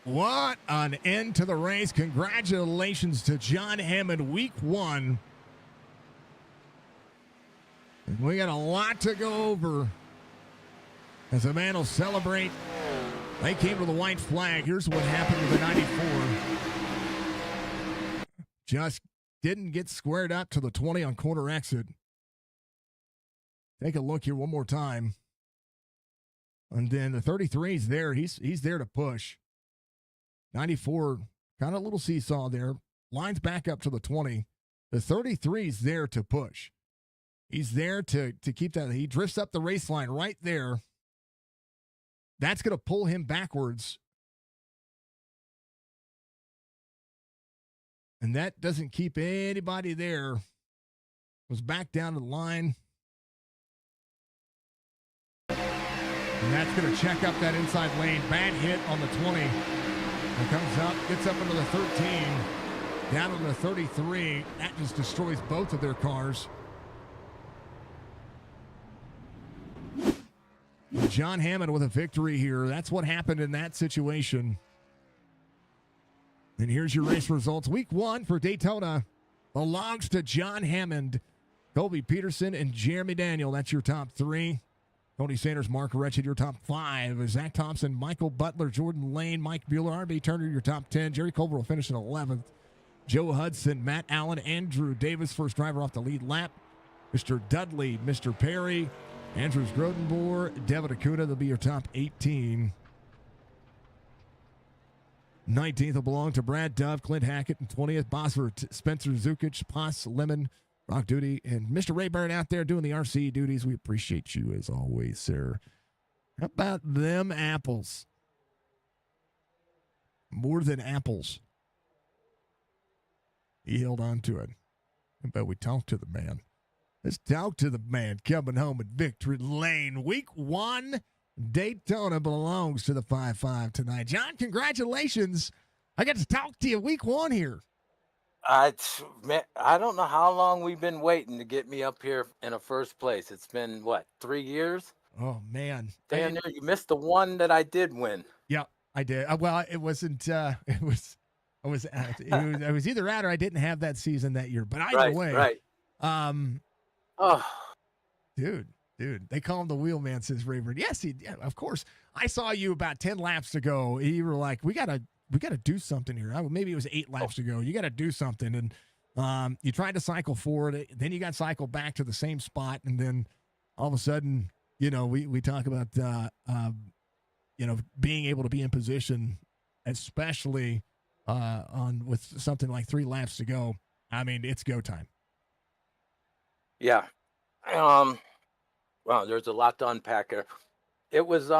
What an end to the race. Congratulations to John Hammond, week 1. And we got a lot to go over as the man will celebrate. They came to the white flag. Here's what happened with the 94. Just didn't get squared up to the 20 on corner exit. Take a look here one more time. And then the 33 is there. He's there to push. 94, kind of a little seesaw there. Lines back up to the 20. The 33 is there to push. He's there to keep that. He drifts up the race line right there. That's going to pull him backwards. And that doesn't keep anybody there. Was back down to the line. And that's going to check up that inside lane. Bad hit on the 20. And comes up, gets up into the 13. Down to the 33. That just destroys both of their cars. John Hammond with a victory here. That's what happened in that situation. And here's your race results. Week 1 for Daytona belongs to John Hammond, Colby Peterson, and Jeremy Daniel. That's your top 3. Tony Sanders, Mark Retchen, your top 5. Zach Thompson, Michael Butler, Jordan Lane, Mike Bueller, R.B. Turner, your top 10. Jerry Colbert will finish in 11th. Joe Hudson, Matt Allen, Andrew Davis, first driver off the lead lap. Mr. Dudley, Mr. Perry, Andrews Grodenboer, Devin Acuna, they'll be your top 18. 19th will belong to Brad Dove, Clint Hackett, and 20th, Bosworth, Spencer Zukic, Poss, Lemon, Rock Duty, and Mr. Rayburn out there doing the RC duties. We appreciate you as always, sir. How about them apples? More than apples. He held on to it. How about we talk to the man? Let's talk to the man coming home at Victory Lane. Week 1, Daytona belongs to the 5-5 tonight. John, congratulations. I got to talk to you week 1 here. I don't know how long we've been waiting to get me up here in the first place. It's been, what, 3 years? Oh, man. Damn near, you missed the one that I did win. Yeah, I did. Well, it wasn't, it was either out or I didn't have that season that year. But either way. Right. Oh, dude, they call him the wheelman, says Rayburn. Yes, of course. I saw you about 10 laps to go. You were like, we gotta do something here. Maybe it was 8 laps to go. You got to do something. And you tried to cycle forward. Then you got cycled back to the same spot. And then all of a sudden, we talk about, being able to be in position, especially with something like 3 laps to go. I mean, it's go time. Yeah. Well, there's a lot to unpack here. It was,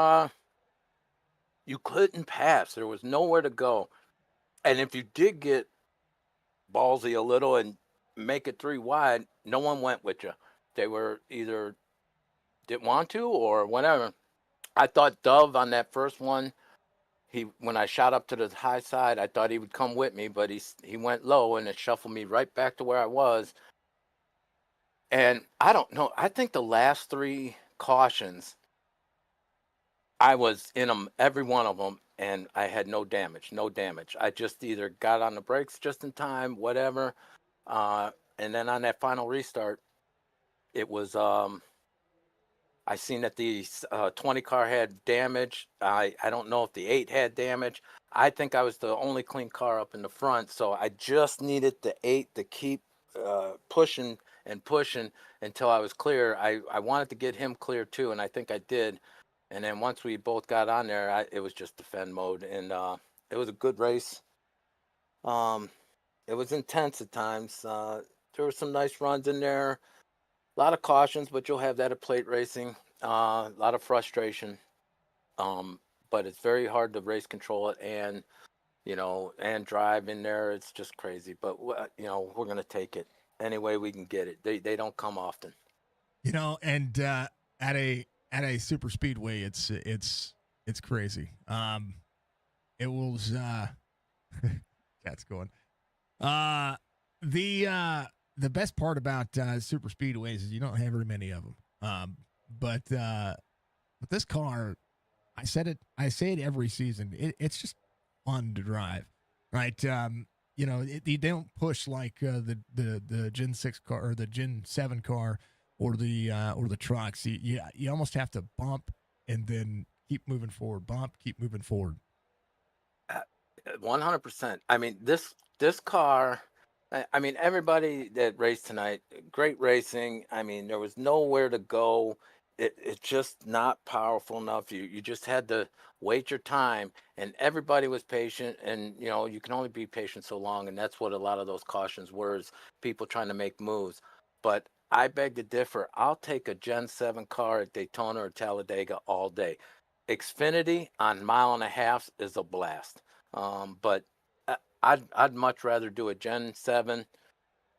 you couldn't pass. There was nowhere to go. And if you did get ballsy a little and make it 3 wide, no one went with you. They were either didn't want to or whatever. I thought Dove on that first one, when I shot up to the high side, I thought he would come with me, but he went low and it shuffled me right back to where I was. And I don't know. I think the last 3 cautions, I was in them, every one of them, and I had no damage. I just either got on the brakes just in time, whatever. And then on that final restart, it was, I seen that the 20 car had damage. I don't know if the 8 had damage. I think I was the only clean car up in the front, so I just needed the 8 to keep pushing until I was clear. I wanted to get him clear too, and I think I did. And then once we both got on there, it was just defend mode, and it was a good race. It was intense at times. There were some nice runs in there, a lot of cautions, but you'll have that at plate racing. A lot of frustration, but it's very hard to race control it and drive in there. It's just crazy, but we're gonna take it. any way we can get it. They don't come often. You know, and at a super speedway, it's crazy. It was cat's going. The best part about super speedways is you don't have very many of them. But with this car, I say it every season. It's just fun to drive, right? You know, they don't push like the Gen 6 car or the Gen 7 car or the trucks. You almost have to bump and then keep moving forward. Bump, keep moving forward. 100%. I mean, this car. I mean, everybody that raced tonight, great racing. I mean, there was nowhere to go. It's just not powerful enough. You just had to wait your time, and everybody was patient. And you know, you can only be patient so long, and that's what a lot of those cautions were: is people trying to make moves. But I beg to differ. I'll take a Gen 7 car at Daytona or Talladega all day. Xfinity on mile and a half is a blast. But I'd much rather do a Gen 7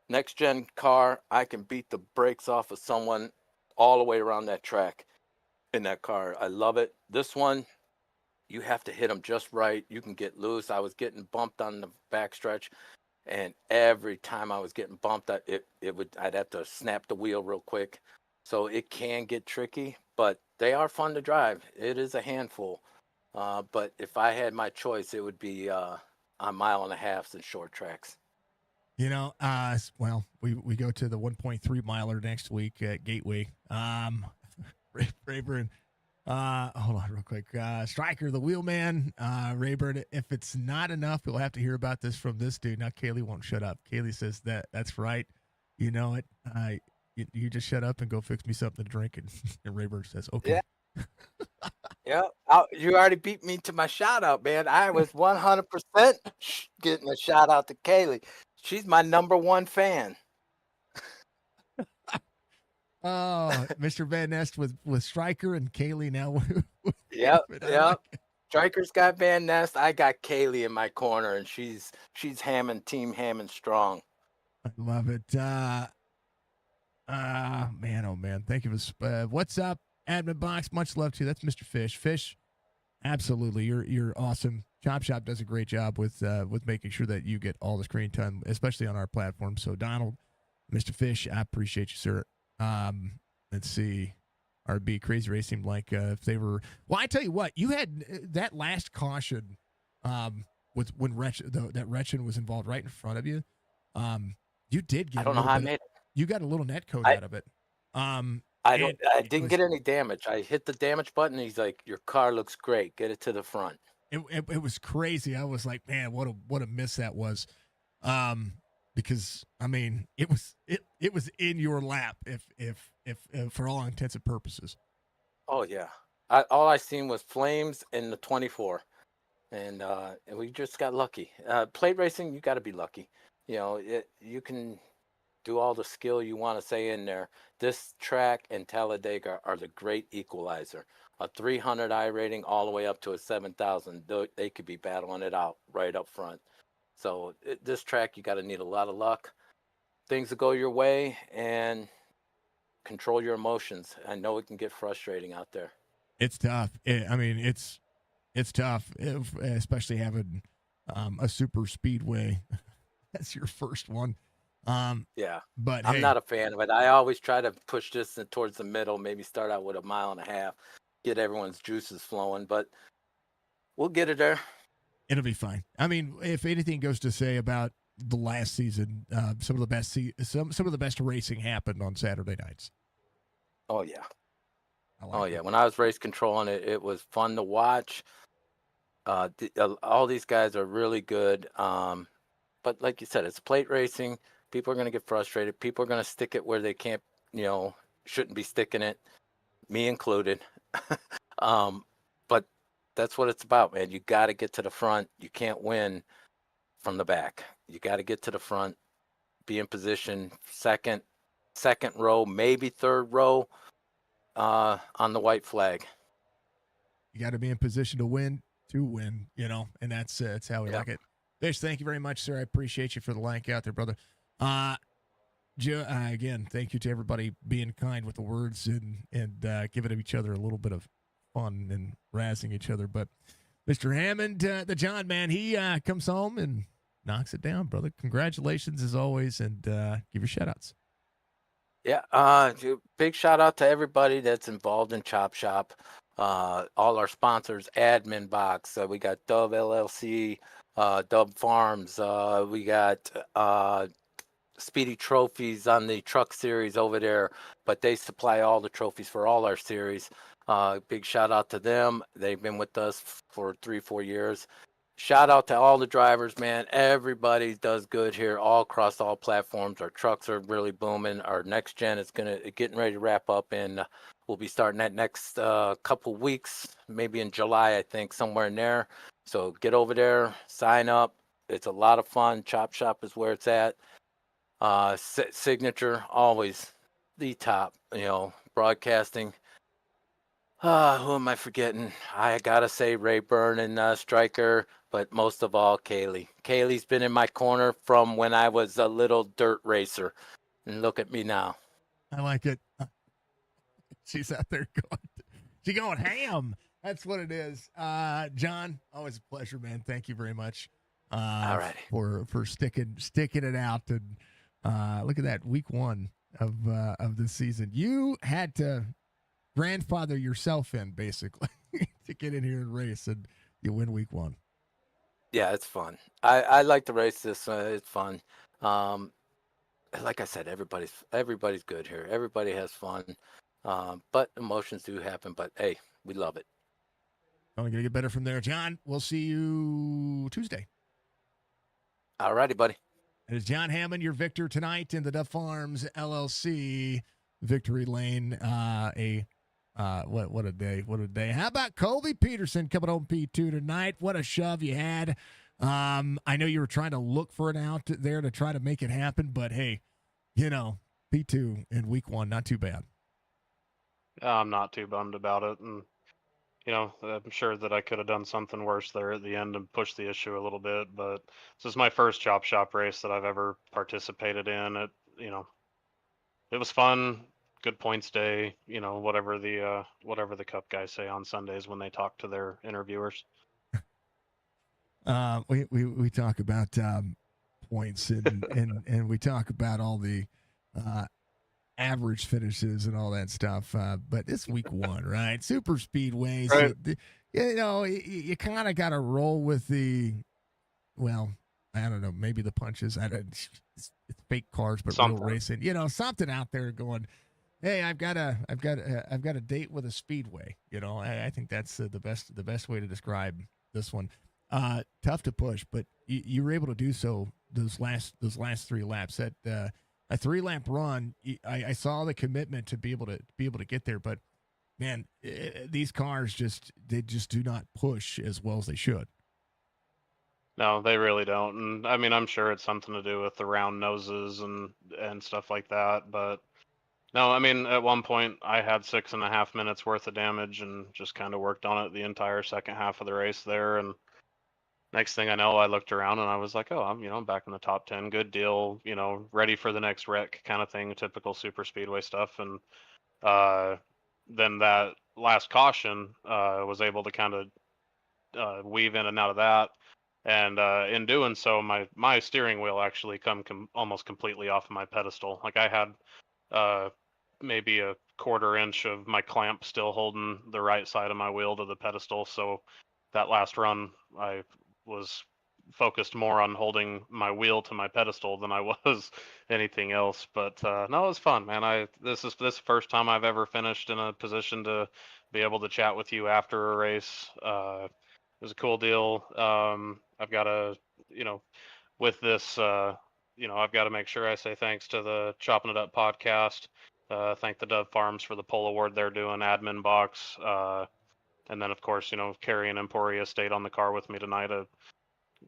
next gen car. I can beat the brakes off of someone all the way around that track in that car. I love it. This one, you have to hit them just right. You can get loose. I was getting bumped on the backstretch, and every time I was getting bumped, I'd have to snap the wheel real quick. So it can get tricky, but they are fun to drive. It is a handful. But if I had my choice, it would be on mile and a half and short tracks. You know, well, we go to the 1.3 miler next week at Gateway. Rayburn, hold on real quick. Striker, the wheelman, Rayburn. If it's not enough, we'll have to hear about this from this dude. Now, Kaylee won't shut up. Kaylee says that's right. You know it. You just shut up and go fix me something to drink. And Rayburn says, okay. Yeah. Yeah, you already beat me to my shout out, man. I was 100% getting a shout out to Kaylee. She's my number one fan. Oh, Mr. Van Nest with Stryker and Kaylee now. Yep. Stryker's got Van Nest. I got Kaylee in my corner, and she's Hammond, Team Hammond strong. I love it. Man, oh man. Thank you for what's up? Admin box, much love to you. That's Mr. Fish. Fish, absolutely, you're awesome. Chop Shop does a great job with making sure that you get all the screen time, especially on our platform. So Donald, Mr. Fish, I appreciate you, sir. Let's see, RB Crazy Race seemed like if they were. Well, I tell you what, you had that last caution, with when that Retchen was involved right in front of you. You did get. I don't know how I made it. You got a little net code out of it. I didn't get any damage. I hit the damage button. He's like, "Your car looks great. Get it to the front." It was crazy. I was like, man, what a miss that was. Because I mean, it was in your lap if for all intents and purposes. Oh yeah. All I seen was flames in the 24, and we just got lucky. Plate racing, you got to be lucky. You know, you can do all the skill you want to say in there. This track and Talladega are the great equalizer. A 300 iRating all the way up to a 7,000. They could be battling it out right up front. So this track, you got to need a lot of luck. Things that go your way and control your emotions. I know it can get frustrating out there. It's tough. I mean, it's tough, especially having a super speedway. That's your first one. Yeah, but I'm not a fan of it. I always try to push this towards the middle, maybe start out with a mile and a half, get everyone's juices flowing, but we'll get it there. It'll be fine. I mean, if anything goes to say about the last season, some of the best racing happened on Saturday nights. Oh yeah. When I was race controlling it, it was fun to watch. All these guys are really good. But like you said, it's plate racing. People are going to get frustrated. People are going to stick it where they can't, shouldn't be sticking it, me included. But that's what it's about, man. You got to get to the front. You can't win from the back. You got to get to the front, be in position, second row, maybe third row on the white flag. You got to be in position to win, and that's how we like it. Fish, thank you very much, sir. I appreciate you for the like out there, brother. Again, thank you to everybody being kind with the words and giving each other a little bit of fun and razzing each other. But Mr. Hammond, the John man, he comes home and knocks it down, brother. Congratulations as always, and give your shout outs. Yeah, big shout out to everybody that's involved in Chop Shop. All our sponsors, Admin Box. We got Dove LLC, Dove Farms. We got Speedy Trophies on the truck series over there, but they supply all the trophies for all our series. Big shout out to them. They've been with us for 3-4 years. Shout out to all the drivers, man. Everybody does good here, all across all platforms. Our trucks are really booming. Our next gen is getting ready to wrap up, and we'll be starting that next couple weeks, maybe in July, I think, somewhere in there. So get over there, sign up. It's a lot of fun. Chop Shop is where it's at. Signature, always the top, broadcasting. Who am I forgetting? I gotta say Rayburn and Stryker, but most of all, Kaylee. Kaylee's been in my corner from when I was a little dirt racer. And look at me now. I like it. She's out there going ham. That's what it is. John, always a pleasure, man. Thank you very much. All right. For sticking it out, and look at that, week 1 of the season. You had to grandfather yourself in, basically, to get in here and race, and you win week 1. Yeah, it's fun. I like to race this. It's fun. Like I said, everybody's good here. Everybody has fun. But emotions do happen. But hey, we love it. Only gonna get better from there, John. We'll see you Tuesday. All righty, buddy. It is John Hammond, your victor tonight in the Duff Farms LLC victory lane. What a day. What a day. How about Colby Peterson coming home P2 tonight? What a shove you had. I know you were trying to look for it out there to try to make it happen, but hey, P2 in week 1, not too bad. I'm not too bummed about it. And, I'm sure that I could have done something worse there at the end and pushed the issue a little bit. But this is my first Chop Shop race that I've ever participated in. It was fun. Good points day, whatever the Cup guys say on Sundays when they talk to their interviewers. We talk about points and we talk about all the average finishes and all that stuff. But it's week 1, right? Super speedways. Right. You kind of got to roll with I don't know, maybe the punches. It's fake cars, but Something. real racing. Something out there going, hey, I've got a date with a speedway. I think that's the best way to describe this one. Tough to push, but you were able to do so those last 3 laps. That a 3-lap run, I saw the commitment to be able to get there, but man, these cars just do not push as well as they should. No, they really don't. And I mean, I'm sure it's something to do with the round noses and stuff like that. But no, I mean, at one point I had 6.5 minutes worth of damage and just kind of worked on it the entire second half of the race there. And next thing I know, I looked around and I was like, oh, I'm back in the top 10. Good deal, ready for the next wreck kind of thing, typical super speedway stuff. And then that last caution was able to kind of weave in and out of that. And in doing so, my steering wheel actually almost completely off of my pedestal. Like I had maybe a 1/4 inch of my clamp still holding the right side of my wheel to the pedestal. So that last run, I was focused more on holding my wheel to my pedestal than I was anything else. But no, it was fun, man. This is the first time I've ever finished in a position to be able to chat with you after a race. It was a cool deal. I've got to, with this, I've got to make sure I say thanks to the Chopp'N It Up podcast. Thank the Dove Farms for the pole award they're doing, Admin Box. And then, of course, Carrie and Emporia stayed on the car with me tonight, a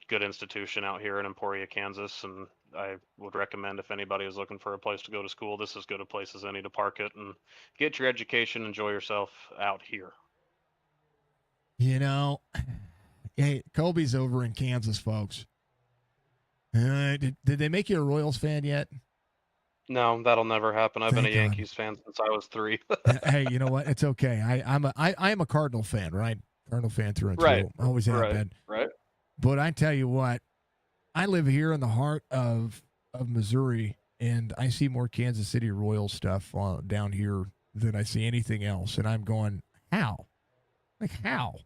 good institution out here in Emporia, Kansas. And I would recommend if anybody is looking for a place to go to school, this is as good a place as any to park it and get your education, enjoy yourself out here. Hey, Colby's over in Kansas, folks. Did they make you a Royals fan yet? No, that'll never happen. I've been a Thank God. Yankees fan since I was 3. Hey, you know what? It's okay. I am a Cardinal fan, right? Cardinal fan through and Right. through. Always have Right. been. Right. But I tell you what, I live here in the heart of Missouri, and I see more Kansas City Royals stuff down here than I see anything else. And I'm going, how? Like how?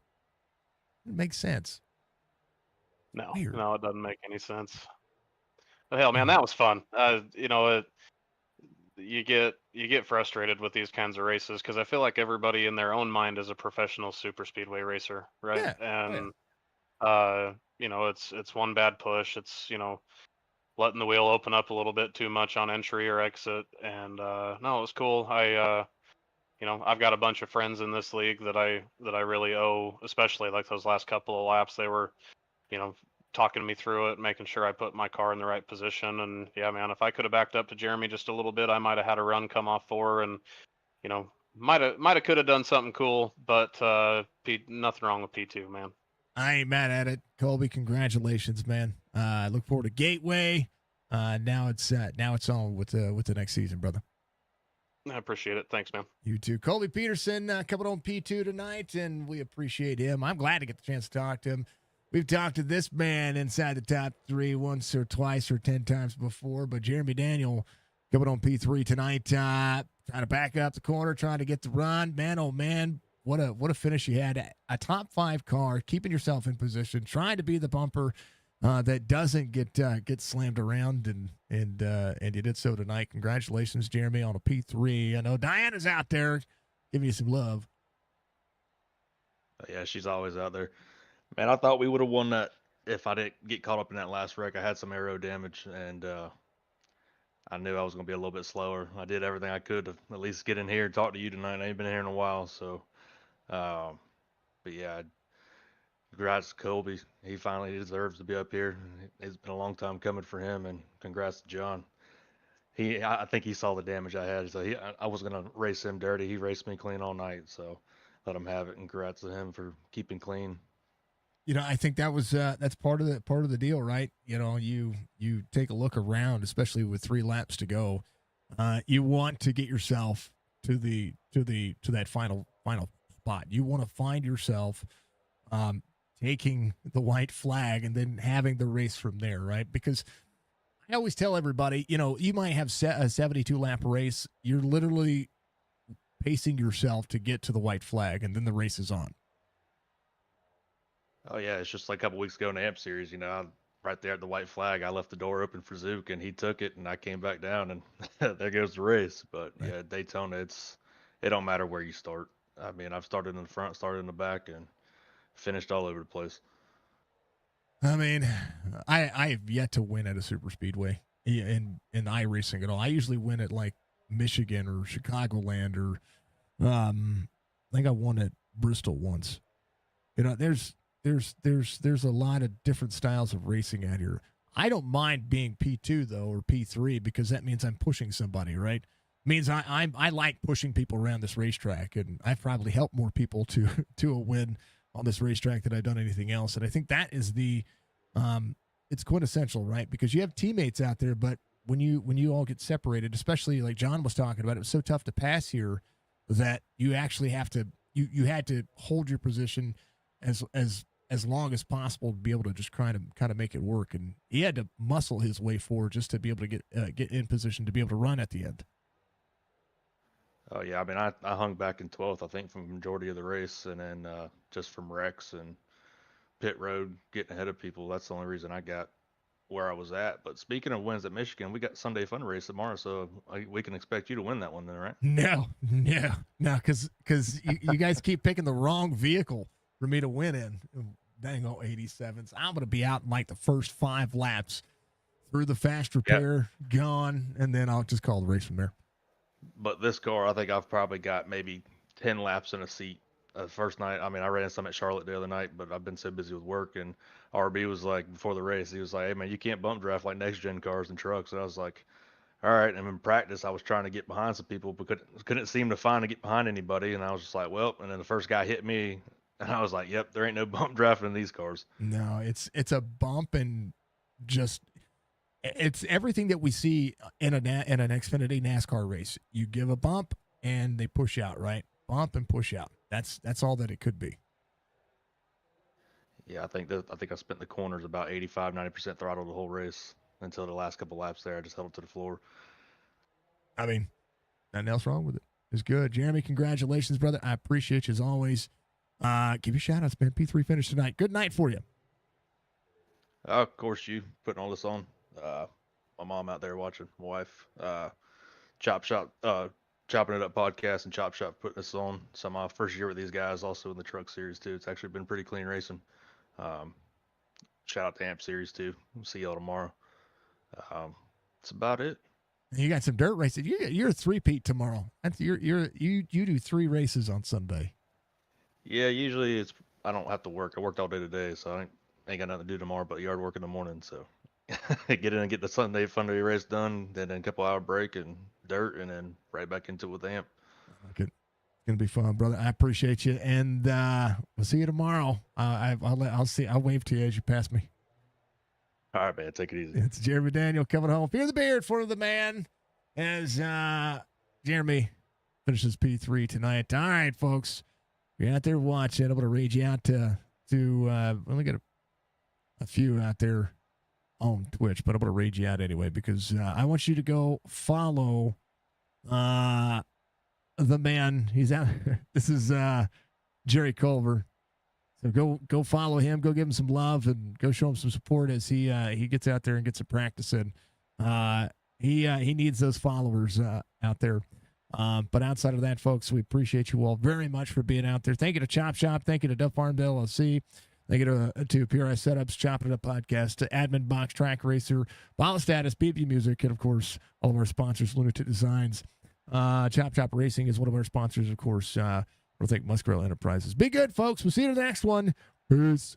It makes sense. No, Weird. no, it doesn't make any sense. But hell, man, that was fun. You know, you get frustrated with these kinds of races because I feel like everybody in their own mind is a professional super speedway racer, right? Yeah. And you know, it's one bad push. It's, you know, letting the wheel open up a little bit too much on entry or exit. And no, it was cool. You know, I've got a bunch of friends in this league that I really owe, especially like those last couple of laps. They were, you know, talking me through it, making sure I put my car in the right position. And yeah, man, if I could have backed up to Jeremy just a little bit, I might have had a run come off 4, and you know, might have could have done something cool. But nothing wrong with P2, man. I ain't mad at it, Colby. Congratulations, man. I look forward to Gateway. Now it's on with the next season, brother. I appreciate it. Thanks, man. You too. Colby Peterson coming on P2 tonight, and we appreciate him. I'm glad to get the chance to talk to him. We've talked to this man inside the top 3 once or twice or 10 times before, but Jeremy Daniel coming on P3 tonight, trying to back up the corner, trying to get the run. Man, oh man, what a finish you had. A top 5 car, keeping yourself in position, trying to be the bumper that doesn't get slammed around, and you did so tonight. Congratulations, Jeremy, on a P3. I know Diana's out there giving you some love. Yeah, she's always out there. Man, I thought we would have won that if I didn't get caught up in that last wreck. I had some aero damage, and I knew I was going to be a little bit slower. I did everything I could to at least get in here and talk to you tonight. I ain't been here in a while, so. But yeah, congrats to Colby. He finally deserves to be up here. It's been a long time coming for him, and congrats to John. I think he saw the damage I had, so I was going to race him dirty. He raced me clean all night, so let him have it. And congrats to him for keeping clean. You know, I think that's part of the deal, right? You know, you take a look around, especially with 3 laps to go. You want to get yourself to that final spot. You want to find yourself taking the white flag and then having the race from there, right? Because I always tell everybody, you know, you might have a 72 lap race. You're literally pacing yourself to get to the white flag, and then the race is on. Oh yeah, it's just like a couple weeks ago in the AMP series, you know, right there at the white flag, I left the door open for Zook, and he took it, and I came back down, and there goes the race. But Right. yeah, Daytona, it don't matter where you start. I mean, I've started in the front, started in the back, and finished all over the place. I mean, I have yet to win at a super speedway in iRacing at all. I usually win at like Michigan or Chicagoland, or I think I won at Bristol once. You know, there's a lot of different styles of racing out here. I don't mind being P2 though, or P3, because that means I'm pushing somebody, right? Means I like pushing people around this racetrack, and I've probably helped more people to a win on this racetrack than I've done anything else. And I think that is it's quintessential, right? Because you have teammates out there, but when you all get separated, especially like John was talking about, it was so tough to pass here that you actually have to you had to hold your position as long as possible to be able to just kind of make it work. And he had to muscle his way forward just to be able to get in position to be able to run at the end. Oh yeah, I mean, I hung back in 12th, I think, from the majority of the race, and then just from wrecks and pit road, getting ahead of people. That's the only reason I got where I was at. But speaking of wins at Michigan, we got Sunday Fun Race tomorrow, so we can expect you to win that one then, right? No, because you guys keep picking the wrong vehicle for me to win in. Dang old 87s. I'm going to be out in like the first 5 laps through the fast repair, gone, and then I'll just call the race from there. But this car, I think I've probably got maybe 10 laps in a seat. First night, I mean, I ran some at Charlotte the other night, but I've been so busy with work. And RB was like, before the race, he was like, "Hey man, you can't bump draft like next gen cars and trucks." And I was like, "All right." And in practice, I was trying to get behind some people, but couldn't seem to get behind anybody. And I was just like, "Well," and then the first guy hit me, and I was like, "Yep, there ain't no bump drafting in these cars." No, it's a bump, and just It's everything that we see in an Xfinity NASCAR race. You give a bump and they push out, right? Bump and push out. That's all that it could be. Yeah, I think I spent the corners about 85, 90% throttle the whole race until the last couple laps there. I just held it to the floor. I mean, nothing else wrong with it. It's good. Jeremy, congratulations, brother. I appreciate you as always. Give you shout outs, man. P3 finish tonight. Good night for you. Of course, you putting all this on. My mom out there watching, my wife, Chopp'N It Up podcast and Chop Shop putting this on. So my first year with these guys, also in the truck series too. It's actually been pretty clean racing. Shout out to Amp Series too. We'll see y'all tomorrow. That's about it. You got some dirt races. You're a three-peat tomorrow. You do 3 races on Sunday. Yeah, usually I don't have to work. I worked all day today, so I ain't got nothing to do tomorrow but yard work in the morning. So get in and get the Sunday fun day race done, then a couple hour break and dirt, and then right back into it with Amp. Okay. It's gonna be fun, brother. I appreciate you, and we'll see you tomorrow. I'll wave to you as you pass me. All right, man. Take it easy. It's Jeremy Daniel coming home. Fear the beard for the man as Jeremy finishes P3 tonight. All right, folks. If you're out there watching, I'm going to read you out to only got a few out there on Twitch, but I'm going to read you out anyway because I want you to go follow the man. He's out. This is Jerry Culver. So go follow him, go give him some love, and go show him some support as he gets out there and gets some practice in. He needs those followers out there. But outside of that, folks, we appreciate you all very much for being out there. Thank you to Chop Shop. Thank you to Duff Farm LLC. Thank you to PRI Setups, Chopp'N It Up Podcast, to Admin Box, Track Racer, Ball Status, BB Music, and of course, all of our sponsors, Lunatic Designs. Chop Racing is one of our sponsors, of course. We'll thank Musgrove Enterprises. Be good, folks. We'll see you in the next one. Peace.